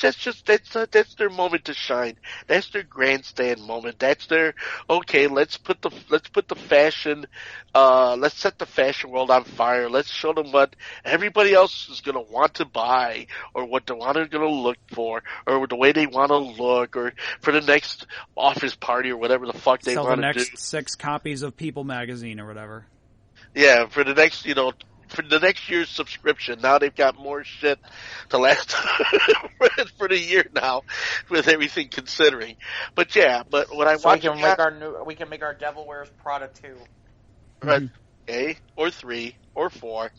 their moment to shine. That's their grandstand moment. That's their let's put the fashion let's set the fashion world on fire. Let's show them what everybody else is going to want to buy, or what they're going to look for, or the way they want to look, or for the next office party, or whatever the fuck they want to do. Sell the next 6 copies of People magazine or whatever. Yeah, for the next for the next year's subscription. Now they've got more shit to last for the year now, with everything considering. But yeah, but when I watch, we can make our Devil Wears Prada 2, right? Okay, or 3, or 4.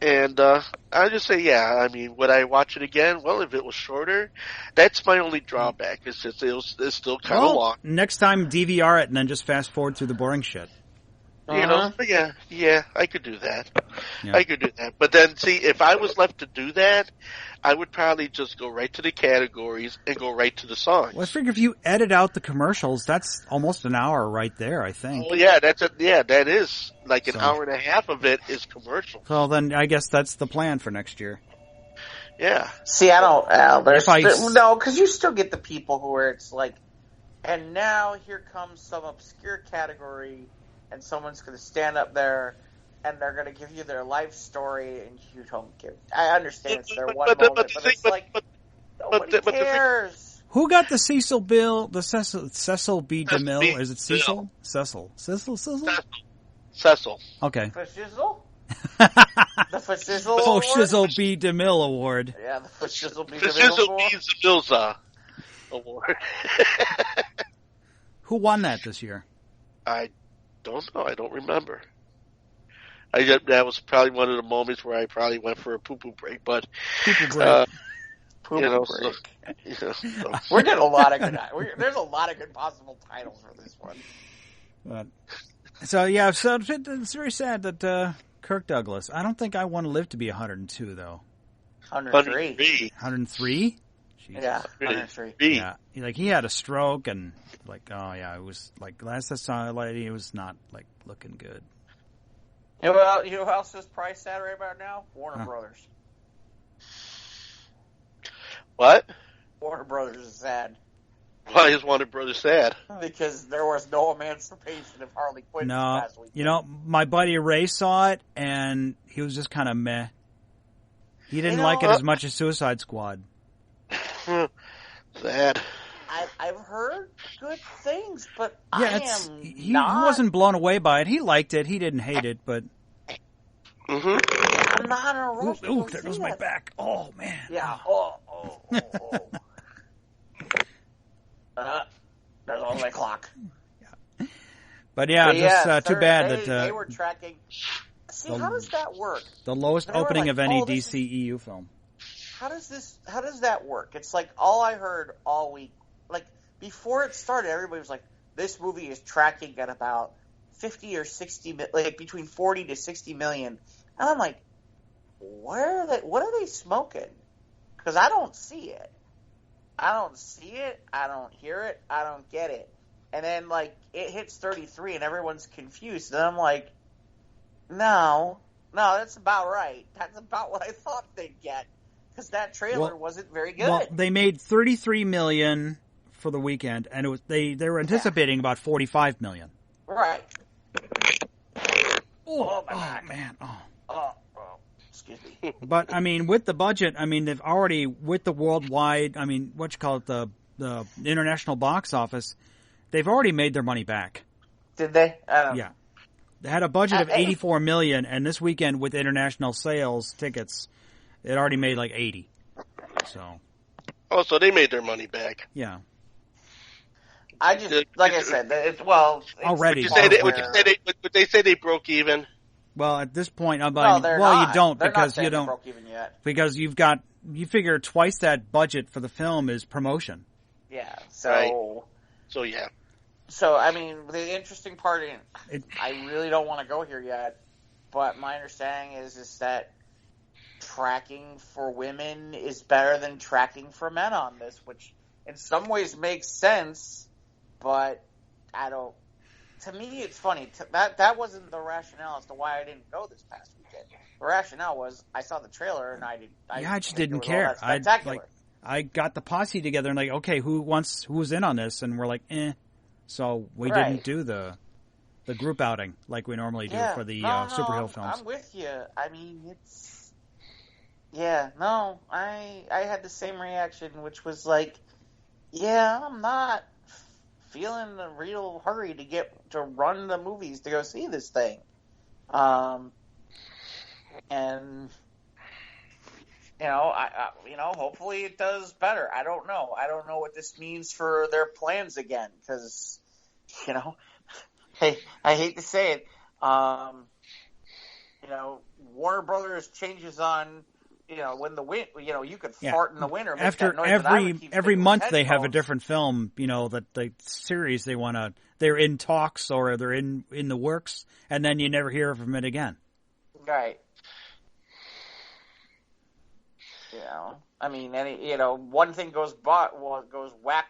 And I just say, yeah. I mean, would I watch it again? Well, if it was shorter, that's my only drawback. It's just it's still kind of long. Next time, DVR it and then just fast forward through the boring shit. You know, yeah, I could do that. Yeah. I could do that. But then, see, if I was left to do that, I would probably just go right to the categories and go right to the songs. Well, I figure if you edit out the commercials, that's almost an hour right there, I think. Oh, yeah, that is. Like an hour and a half of it is commercial. So then I guess that's the plan for next year. Yeah. See, I don't, no, because you still get the people who are, it's like, and now here comes some obscure category, and someone's going to stand up there, and they're going to give you their life story, and you don't give. I understand it's their one moment, but it's like nobody cares. Who got the Cecil Bill? The Cecil B. DeMille? Is it Cecil? Cecil. Okay. Fashizzle? The Fashizzle Award? Fashizzle B. DeMille Award. Yeah, the Fashizzle B. DeMille Award. Who won that this year? I don't know. I don't remember. That was probably one of the moments where I probably went for a poo-poo break, but break. We're getting a lot of good. There's a lot of good possible titles for this one. So it's very sad that Kirk Douglas. I don't think I want to live to be 102 though. 103. 103. Yeah, 103. Yeah, like he had a stroke and it was like last I saw lady, it was not like looking good. You know who else is probably sad right about now? Warner Brothers. What? Warner Brothers is sad. Why is Warner Brothers sad? Because there was no emancipation of Harley Quinn last week. You know, my buddy Ray saw it and he was just kind of meh. He didn't like it as much as Suicide Squad. Sad. I've heard good things, but he wasn't blown away by it. He liked it. He didn't hate it, but I'm not in a rush. Ooh, there goes my back. Oh man. Yeah. There's only a clock. Yeah. But just too bad that they were tracking. See, how does that work? The lowest opening of any DCEU film. how does that work? It's like all I heard all week, like before it started, everybody was like, this movie is tracking at about 50 or 60, like between 40 to 60 million. And I'm like, what are they smoking? Because I don't see it. I don't hear it. I don't get it. And then, like, it hits 33 and everyone's confused. And I'm like, no, that's about right. That's about what I thought they'd get. Because that trailer wasn't very good. Well, they made 33 million for the weekend, and it was they were anticipating about 45 million. Right. Oh man. Oh, excuse me. But I mean, with the budget, I mean, they've already with the worldwide. I mean, what you call it, the international box office, they've already made their money back. Did they? I don't know. Yeah. They had a budget of 84 million, and this weekend with international sales tickets, it already made like 80. So. Oh, so they made their money back. Yeah. I just, like I said, already. Would they say they broke even? Well, at this point, I'm like, well, not. you don't They're because not you don't broke even yet. because you figure twice that budget for the film is promotion. Yeah. So. Right. So yeah. So I mean, the interesting part, I really don't want to go here yet, but my understanding is that tracking for women is better than tracking for men on this, which in some ways makes sense. But I don't. To me, it's funny. That wasn't the rationale as to why I didn't go this past weekend. The rationale was I saw the trailer and I just didn't care. I got the posse together and like, okay, who's in on this? And we're like, eh. So we didn't do the group outing like we normally do for the superhero films. I'm with you. I mean, I had the same reaction, which was like, I'm not feeling a real hurry to run the movies to go see this thing. And hopefully it does better. I don't know what this means for their plans again, because hey, I hate to say it, Warner Brothers changes on when the wind, you could fart in the winter. After every month they have a different film, that the series they're in talks or they're in the works, and then you never hear from it again. Right. I mean, one thing goes wacko,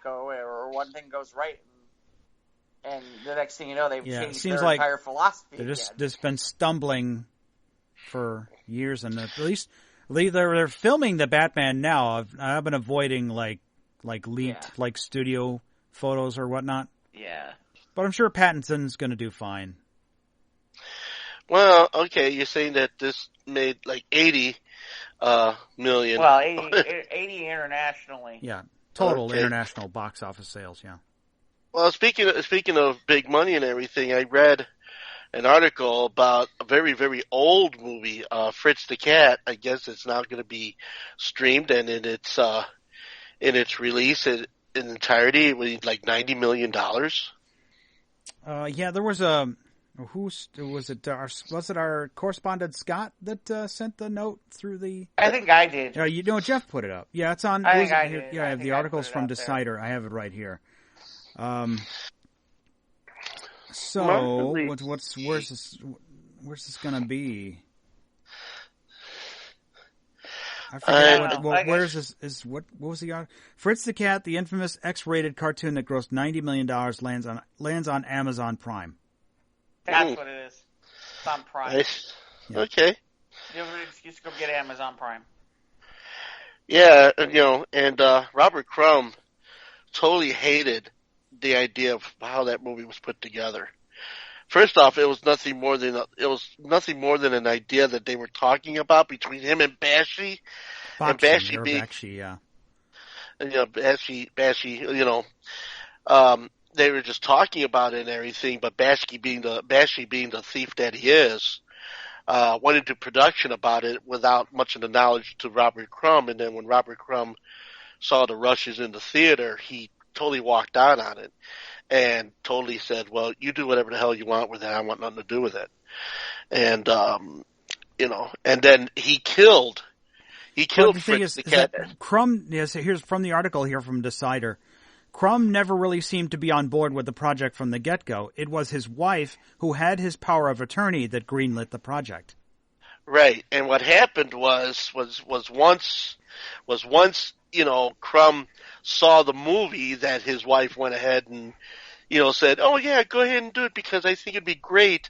or one thing goes right, and the next thing you know, they've changed their entire philosophy. They've been stumbling for years, and at least. They're filming the Batman now. I've been avoiding like leaked like studio photos or whatnot. Yeah. But I'm sure Pattinson's going to do fine. Well, okay, you're saying that this made like 80 million. Well, 80 internationally. Yeah, total international box office sales. Yeah. Well, speaking of big money and everything, I read an article about a very, very old movie, Fritz the Cat. I guess it's now going to be streamed, and in its release in entirety, it was like $90 million. Yeah, there was was it our correspondent Scott that sent the note through the? I think I did. Jeff put it up. Yeah, it's on. I think I did. Yeah, I have the articles from Decider. I have it right here. So where's this gonna be? I forget where's this what was the article? Fritz the Cat, the infamous X-rated cartoon that grossed $90 million, lands on Amazon Prime. That's what it is. It's on Prime. Nice. Yeah. Okay. You have an excuse to go get Amazon Prime. Yeah, and Robert Crumb totally hated the idea of how that movie was put together. First off, it was nothing more than an idea that they were talking about between him and Bakshi. Bakshi, yeah. And, Bakshi, they were just talking about it and everything, but Bakshi being the thief that he is, went into production about it without much of the knowledge to Robert Crumb, and then when Robert Crumb saw the rushes in the theater, he totally walked out on it and totally said, well, you do whatever the hell you want with it. I want nothing to do with it. And, and then he He killed the thing Fritz is the Cat. that Crumb, yes, here's from the article here from Decider. Crumb never really seemed to be on board with the project from the get-go. It was his wife who had his power of attorney that greenlit the project. Right, and what happened was once Crumb saw the movie that his wife went ahead and said, "Oh yeah, go ahead and do it because I think it'd be great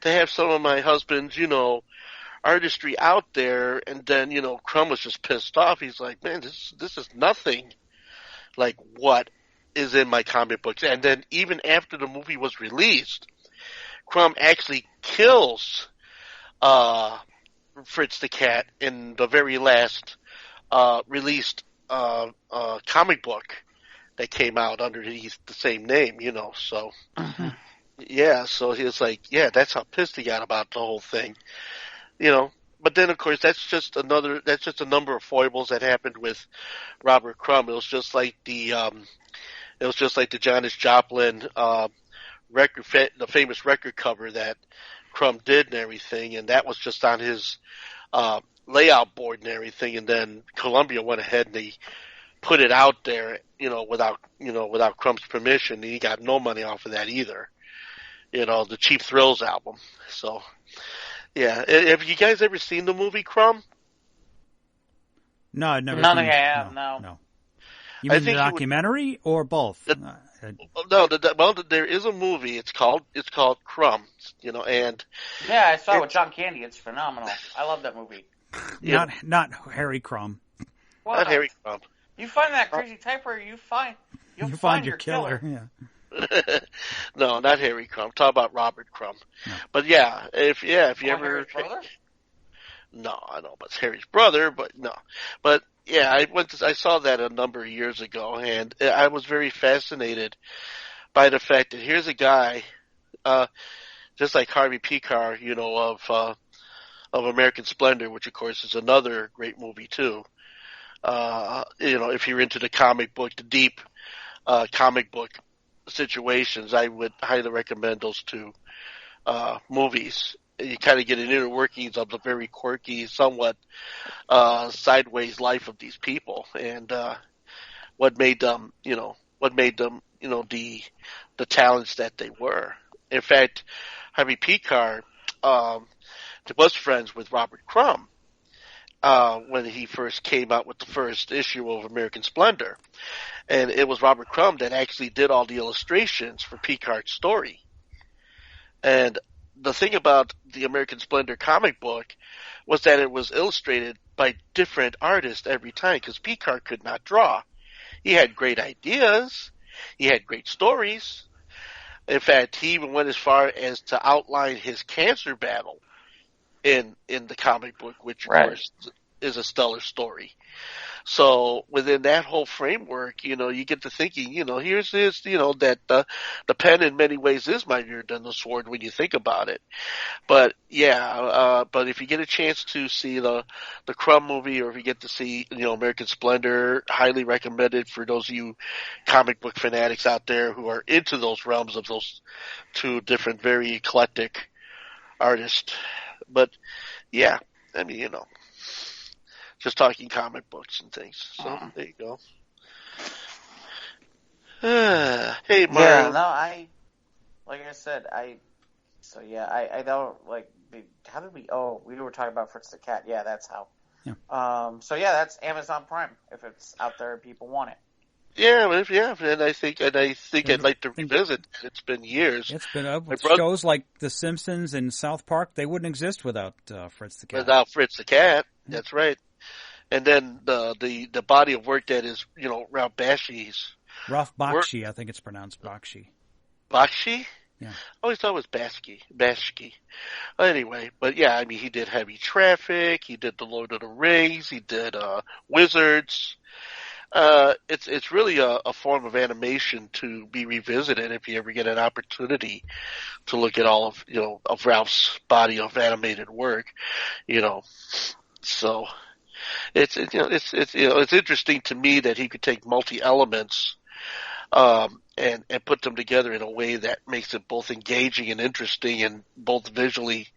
to have some of my husband's artistry out there." And then Crumb was just pissed off. He's like, "Man, this is nothing like what is in my comic books." And then even after the movie was released, Crumb actually kills Fritz the Cat in the very last released comic book that came out underneath the same name, so yeah, so he was like, yeah, that's how pissed he got about the whole thing, but then of course that's just a number of foibles that happened with Robert Crumb. It was just like the Janis Joplin the famous record cover that Crumb did and everything, and that was just on his layout board and everything, and then Columbia went ahead and they put it out there, without Crumb's permission, and he got no money off of that either. The Cheap Thrills album. So, yeah. Have you guys ever seen the movie Crumb? No, I've never None seen of it. you have, no. You mean the documentary or both? There is a movie. It's called Crumb, and Yeah, I saw it with John Candy. It's phenomenal. I love that movie. Not Harry Crumb. Well, not Harry Crumb. You find that crazy typewriter, you'll find your killer. Yeah. No, not Harry Crumb. Talk about Robert Crumb. No. But yeah, if you ever Harry's brother? No, I know, but it's Harry's brother, but no. But yeah, I saw that a number of years ago, and I was very fascinated by the fact that here's a guy, just like Harvey Pekar, of American Splendor, which of course is another great movie too. If you're into the deep comic book situations, I would highly recommend those two movies. You kind of get an inner workings of the very quirky, somewhat sideways life of these people, and what made them the talents that they were. In fact, Harvey Pekar was friends with Robert Crumb when he first came out with the first issue of American Splendor. And it was Robert Crumb that actually did all the illustrations for Pekar's story. And the thing about the American Splendor comic book was that it was illustrated by different artists every time, because Pekar could not draw. He had great ideas. He had great stories. In fact, he even went as far as to outline his cancer battle in the comic book, which of course is a stellar story. So within that whole framework, you get to thinking, here's this, that the pen in many ways is mightier than the sword when you think about it. But yeah, but if you get a chance to see the Crumb movie, or if you get to see, American Splendor, highly recommended for those of you comic book fanatics out there who are into those realms of those two different, very eclectic artists. But yeah, I mean, just talking comic books and things. So there you go. Hey, Mark. Yeah, no, like I said, I don't like. How did we? Oh, we were talking about Fritz the Cat. Yeah, that's how. Yeah. So yeah, that's Amazon Prime. If it's out there, people want it. Yeah, and I think I'd like to revisit. It's been years. It's been shows like The Simpsons and South Park. They wouldn't exist without Fritz the Cat. Without Fritz the Cat, that's right. And then the body of work that is Ralph Bakshi's. Ralph Bakshi, I think it's pronounced Bakshi. Bakshi? Yeah. I always thought it was Bashki. Anyway, but yeah, I mean, he did Heavy Traffic. He did The Lord of the Rings. He did Wizards. It's really a form of animation to be revisited if you ever get an opportunity to look at all of of Ralph's body of animated work, So it's interesting to me that he could take multi elements, and put them together in a way that makes it both engaging and interesting, and both visually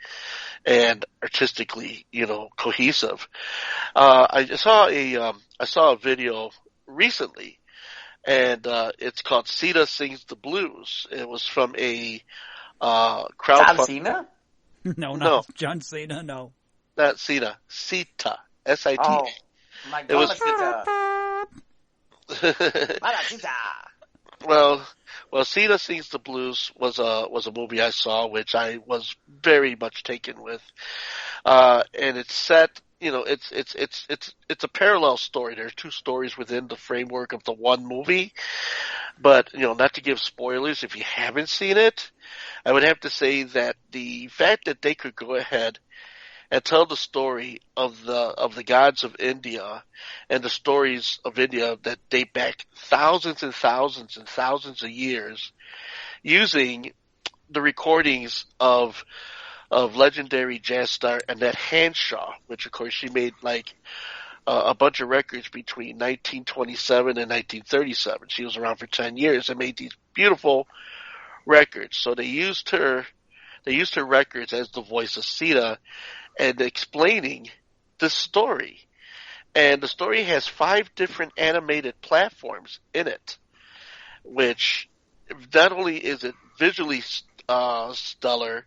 and artistically, cohesive. I saw a video recently, and it's called Sita Sings the Blues. It was from a crowdfunding. John Cena? No, John Cena. No, not Sita. Sita. S-I-T-A. Oh, my God, Sita. Well, Sita Sings the Blues was a movie I saw, which I was very much taken with. And it's set, it's a parallel story. There are two stories within the framework of the one movie. But, not to give spoilers if you haven't seen it, I would have to say that the fact that they could go ahead and tell the story of the gods of India and the stories of India that date back thousands and thousands and thousands of years, using the recordings of legendary jazz star Annette Hanshaw, which of course she made a bunch of records between 1927 and 1937. She was around for 10 years and made these beautiful records. So they used her records as the voice of Sita and explaining the story. And the story has 5 different animated platforms in it, which not only is it visually stellar,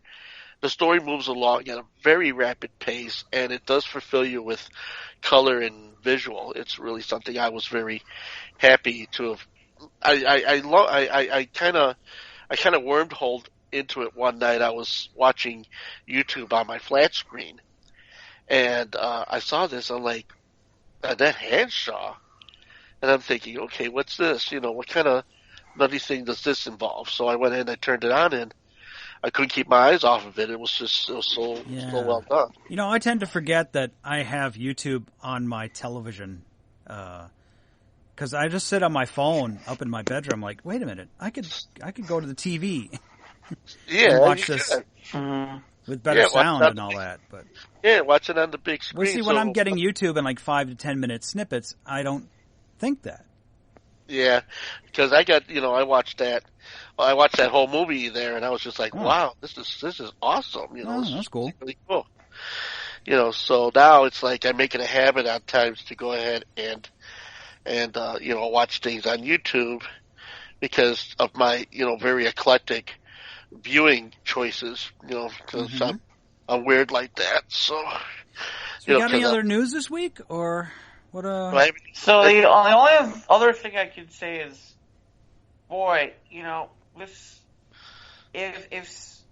the story moves along at a very rapid pace, and it does fulfill you with color and visual. It's really something I was very happy to have. I kind of wormholed into it one night. I was watching YouTube on my flat screen, and I saw this. I'm like, that Hanshaw, and I'm thinking, okay, what's this? What kind of nutty thing does this involve? So I went in, I turned it on, and I couldn't keep my eyes off of it. It was so well done. I tend to forget that I have YouTube on my television, because I just sit on my phone up in my bedroom. Like, wait a minute, I could go to the TV, and watch this with better sound and all that. But watch it on the big screen. Well, see, when I'm getting YouTube in 5 to 10 minute snippets, I don't think that. Yeah, because I watched that whole movie there, and I was just like, wow, this is awesome. That's cool. Really cool. So now it's like I make it a habit at times to go ahead and watch things on YouTube because of my, very eclectic viewing choices, because I'm weird like that. So you got any other news this week, or what? So the only other thing I could say is, boy, this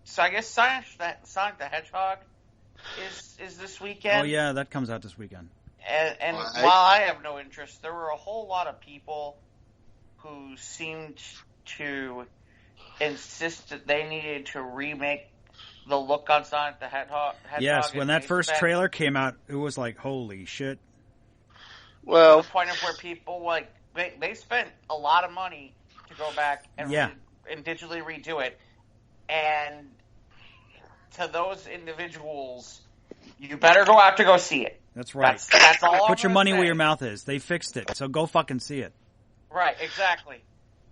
so I guess Sonic the Hedgehog is this weekend. Oh yeah, that comes out this weekend. And while I have no interest, there were a whole lot of people who seemed to insist that they needed to remake the look on Sonic the Hedgehog. Yes, when that first trailer came out, it was like, holy shit. Well, to the point of where people they spent a lot of money to go back and and digitally redo it, and to those individuals, you better go out to go see it. That's right. That's all. Put your money where your mouth is. They fixed it, so go fucking see it. Right, exactly.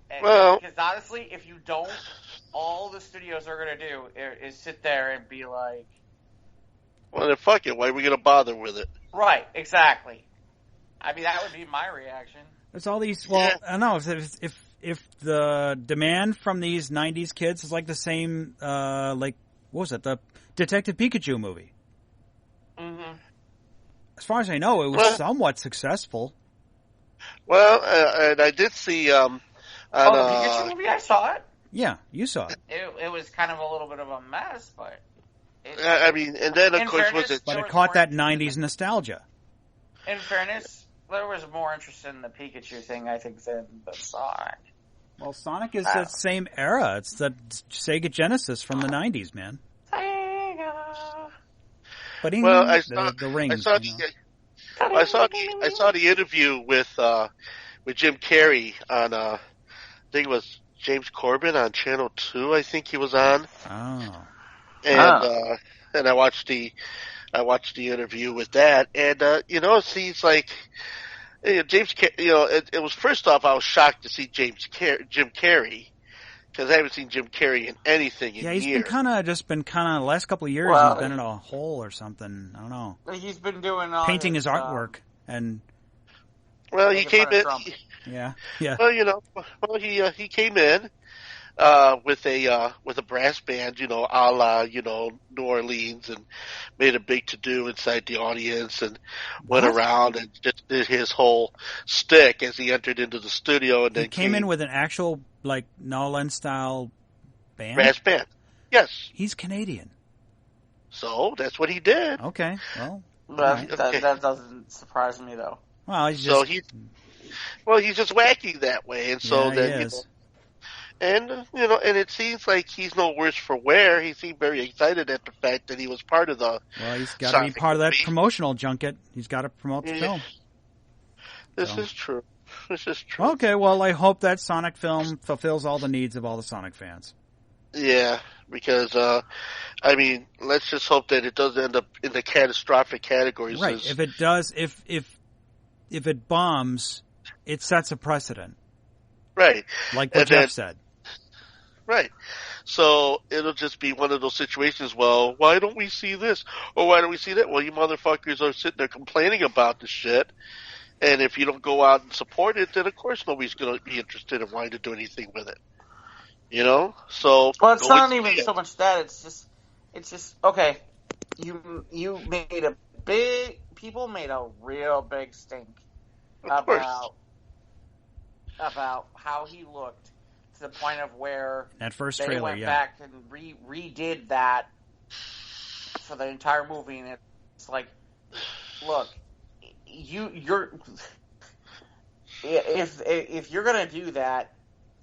Because honestly, if you don't, all the studios are going to do is sit there and be like, well, then fuck it. Why are we going to bother with it? Right, exactly. I mean, that would be my reaction. It's all these. Well, I don't know if the demand from these '90s kids is like the same, what was it, the Detective Pikachu movie? Mm-hmm. As far as I know, it was somewhat successful. Well, and I did see. The Pikachu movie, I saw it. Yeah, you saw it. It was kind of a little bit of a mess, but. I mean, and then of course was it? But it caught that '90s nostalgia. In fairness, there was more interest in the Pikachu thing, I think, than the Sonic. Well, Sonic is the same era. It's the Sega Genesis from the '90s, man. Sega. But I saw the rings. I saw the interview with Jim Carrey on I think it was James Corbin on Channel 2. I think he was on. Oh. And I watched the interview with that, and it seems like James, it was first off, I was shocked to see Jim Carrey, because I haven't seen Jim Carrey in anything in years. Yeah, he's been kind of the last couple of years. Well, he's been in a hole or something. I don't know. He's been doing painting his artwork and. Well, he came in. Yeah. Well, he came in with a brass band, a la New Orleans, and made a big to do inside the audience, and went around and just did his whole stick as he entered into the studio. And he then came in with an actual Nolan style band. Brass band. Yes. He's Canadian. So that's what he did. Okay. Well, that doesn't surprise me though. Well, he's just he's just wacky that way, and so then and it seems like he's no worse for wear. He seemed very excited at the fact that he was part of the. Well, he's got to be part of that promotional junket. He's got to promote the film. This is true. Okay, well, I hope that Sonic film fulfills all the needs of all the Sonic fans. Yeah, because let's just hope that it doesn't end up in the catastrophic categories. Right. If it does, if it bombs, it sets a precedent. Right. Like what Jeff said. Right. So it'll just be one of those situations, well, why don't we see this? Or why don't we see that? Well, you motherfuckers are sitting there complaining about the shit. And if you don't go out and support it, then of course nobody's going to be interested in wanting to do anything with it. So. Well, it's not even so much that. It's just okay. You made people made a real big stink about how he looked, to the point of where that first they trailer, went back and redid that for the entire movie, and it's like, look, you're if you're gonna do that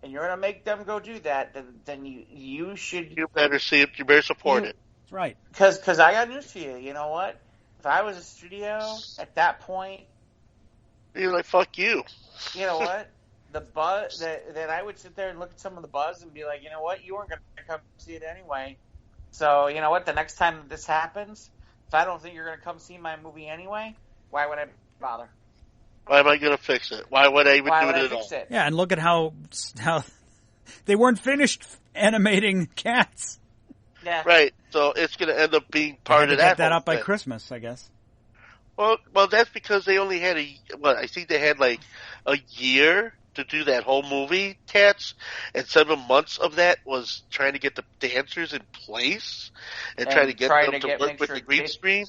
and you're gonna make them go do that, then you should. You better see it. You better support it. Right. Because I got news for you. You know what? If I was a studio at that point, you're like, fuck you. You know what? The buzz that I would sit there and look at some of the buzz and be like, you know what? You weren't going to come see it anyway. So, you know what? The next time this happens, if I don't think you're going to come see my movie anyway, why would I bother? Why am I going to fix it? Why would I even do it at all? Yeah, and look at how they weren't finished animating Cats. Yeah. Right. So it's going to end up being part of that. Get that up by Christmas, I guess. Well, that's because they only had I think they had like a year to do that whole movie, Cats, and 7 months of that was trying to get the dancers in place and trying to get them to work with the green screen.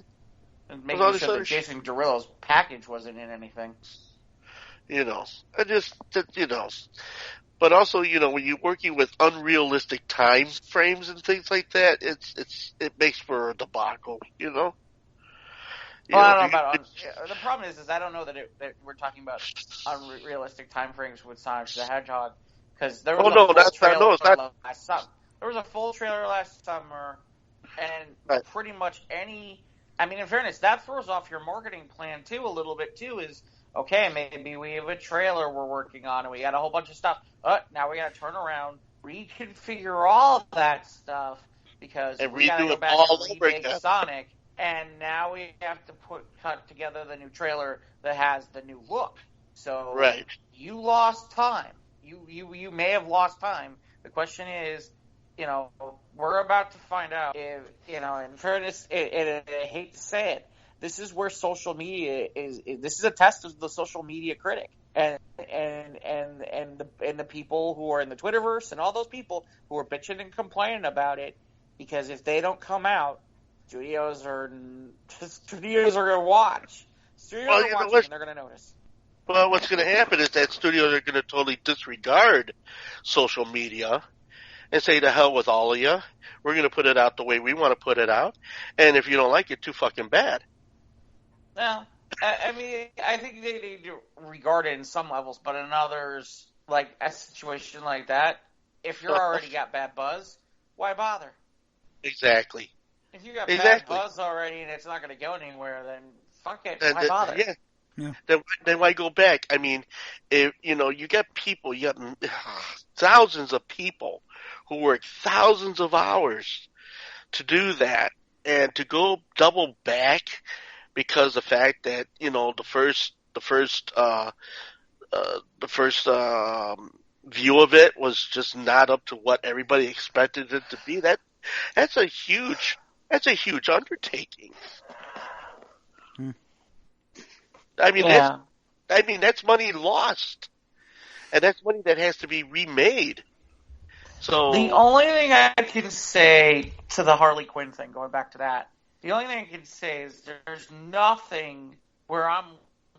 And making sure that Jason Derulo's package wasn't in anything. But also, when you're working with unrealistic time frames and things like that, it makes for a debacle, Well, I don't know about the problem is I don't know that we're talking about unrealistic time frames with Sonic the Hedgehog, because there was last summer. There was a full trailer last summer, and pretty much any. I mean, in fairness, that throws off your marketing plan too a little bit too. Is okay, maybe we have a trailer we're working on, and we got a whole bunch of stuff. Now we got to turn around, reconfigure all that stuff, because we got to go back and remake Sonic. And now we have to cut together the new trailer that has the new look. So you lost time. You may have lost time. The question is, we're about to find out if, in fairness, and I hate to say it, this is where social media is. This is a test of the social media critic, and the people who are in the Twitterverse and all those people who are bitching and complaining about it, because if they don't come out. Studios are going to watch. Studios are watching, and they're going to notice. Well, what's going to happen is that studios are going to totally disregard social media and say, to hell with all of you. We're going to put it out the way we want to put it out. And if you don't like it, too fucking bad. Well, I mean, I think they need to regard it in some levels, but in others, like a situation like that, if you're already got bad buzz, why bother? Exactly. If you got bad buzz already and it's not going to go anywhere, then fuck it. Why bother? Yeah. Then why go back? I mean, if you got people, you got thousands of people who work thousands of hours to do that, and to go double back because the fact that the the first view of it was just not up to what everybody expected it to be. That's a huge undertaking. I mean, that's money lost, and that's money that has to be remade. So the only thing I can say to the Harley Quinn thing, going back to that, the only thing I can say is there's nothing where I'm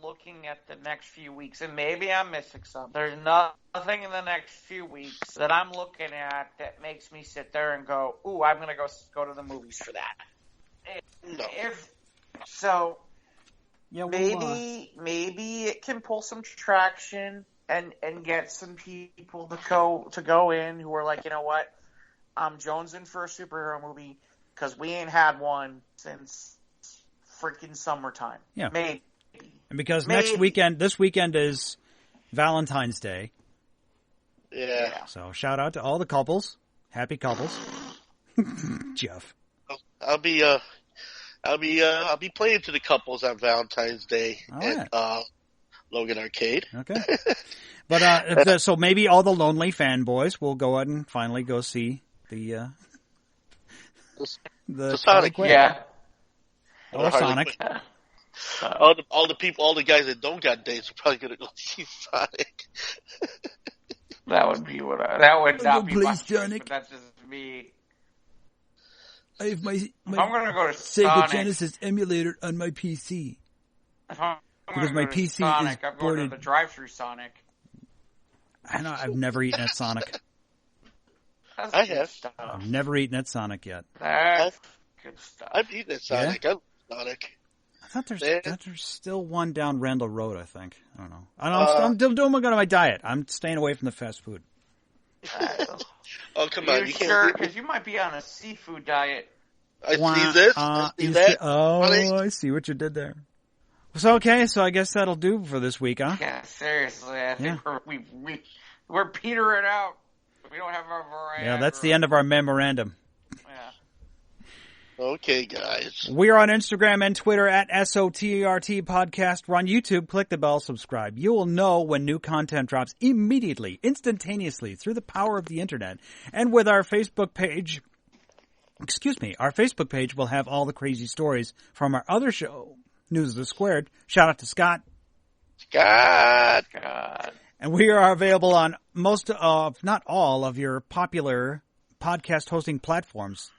looking at the next few weeks, and maybe I'm missing something. There's nothing in the next few weeks that I'm looking at that makes me sit there and go, "Ooh, I'm going to go to the movies for that." No. Maybe it can pull some traction and get some people to go in who are like, you know what, I'm jonesing for a superhero movie because we ain't had one since freaking summertime. Yeah. Maybe. And because this weekend is Valentine's Day. Yeah. So shout out to all the couples. Happy couples. Jeff. I'll be playing to the couples on Valentine's Day at Logan Arcade. Okay. But so maybe all the lonely fanboys will go out and finally go see the Sonic. Yeah. Or Sonic. All the guys that don't got dates are probably gonna go see Sonic. That would be that would not be my Sonic. but that's just me. I have my I'm gonna go to Sega Sonic. Genesis emulator on my PC. Because my PC Sonic, is I'm going ported. to the drive-through Sonic. I know I've never eaten at Sonic. That's I good have. stuff. I've never eaten at Sonic yet. That's good stuff. I've eaten at Sonic. Yeah? I love Sonic. I thought there's still one down Randall Road, I think. I don't know. I'm still doing my diet. I'm staying away from the fast food. Oh, come on. You can't. Sure, because you might be on a seafood diet. I see this. I see that. I see what you did there. So, okay, so I guess that'll do for this week, huh? Yeah, seriously. I think we're petering out. We don't have our variety. Yeah, that's the end of our memorandum. Yeah. Okay, guys. We are on Instagram and Twitter at SOTRT Podcast. We're on YouTube. Click the bell, subscribe. You will know when new content drops immediately, instantaneously, through the power of the internet. And with our Facebook page, our Facebook page will have all the crazy stories from our other show, News of the Squared. Shout out to Scott. God. And we are available on most of, not all, of your popular podcast hosting platforms.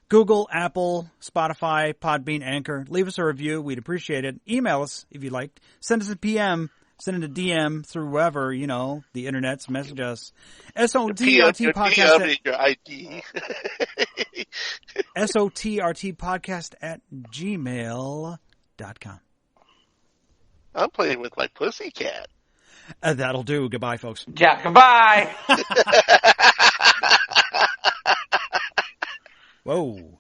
Google, Apple, Spotify, PodBean, Anchor. Leave us a review. We'd appreciate it. Email us if you'd like. Send us a PM. Send it a DM through wherever, the internet's. Message us. SOTRT Podcast. Your ID. SOTRT Podcast at gmail.com. I'm playing with my pussycat. That'll do. Goodbye, folks. Yeah, goodbye. Whoa.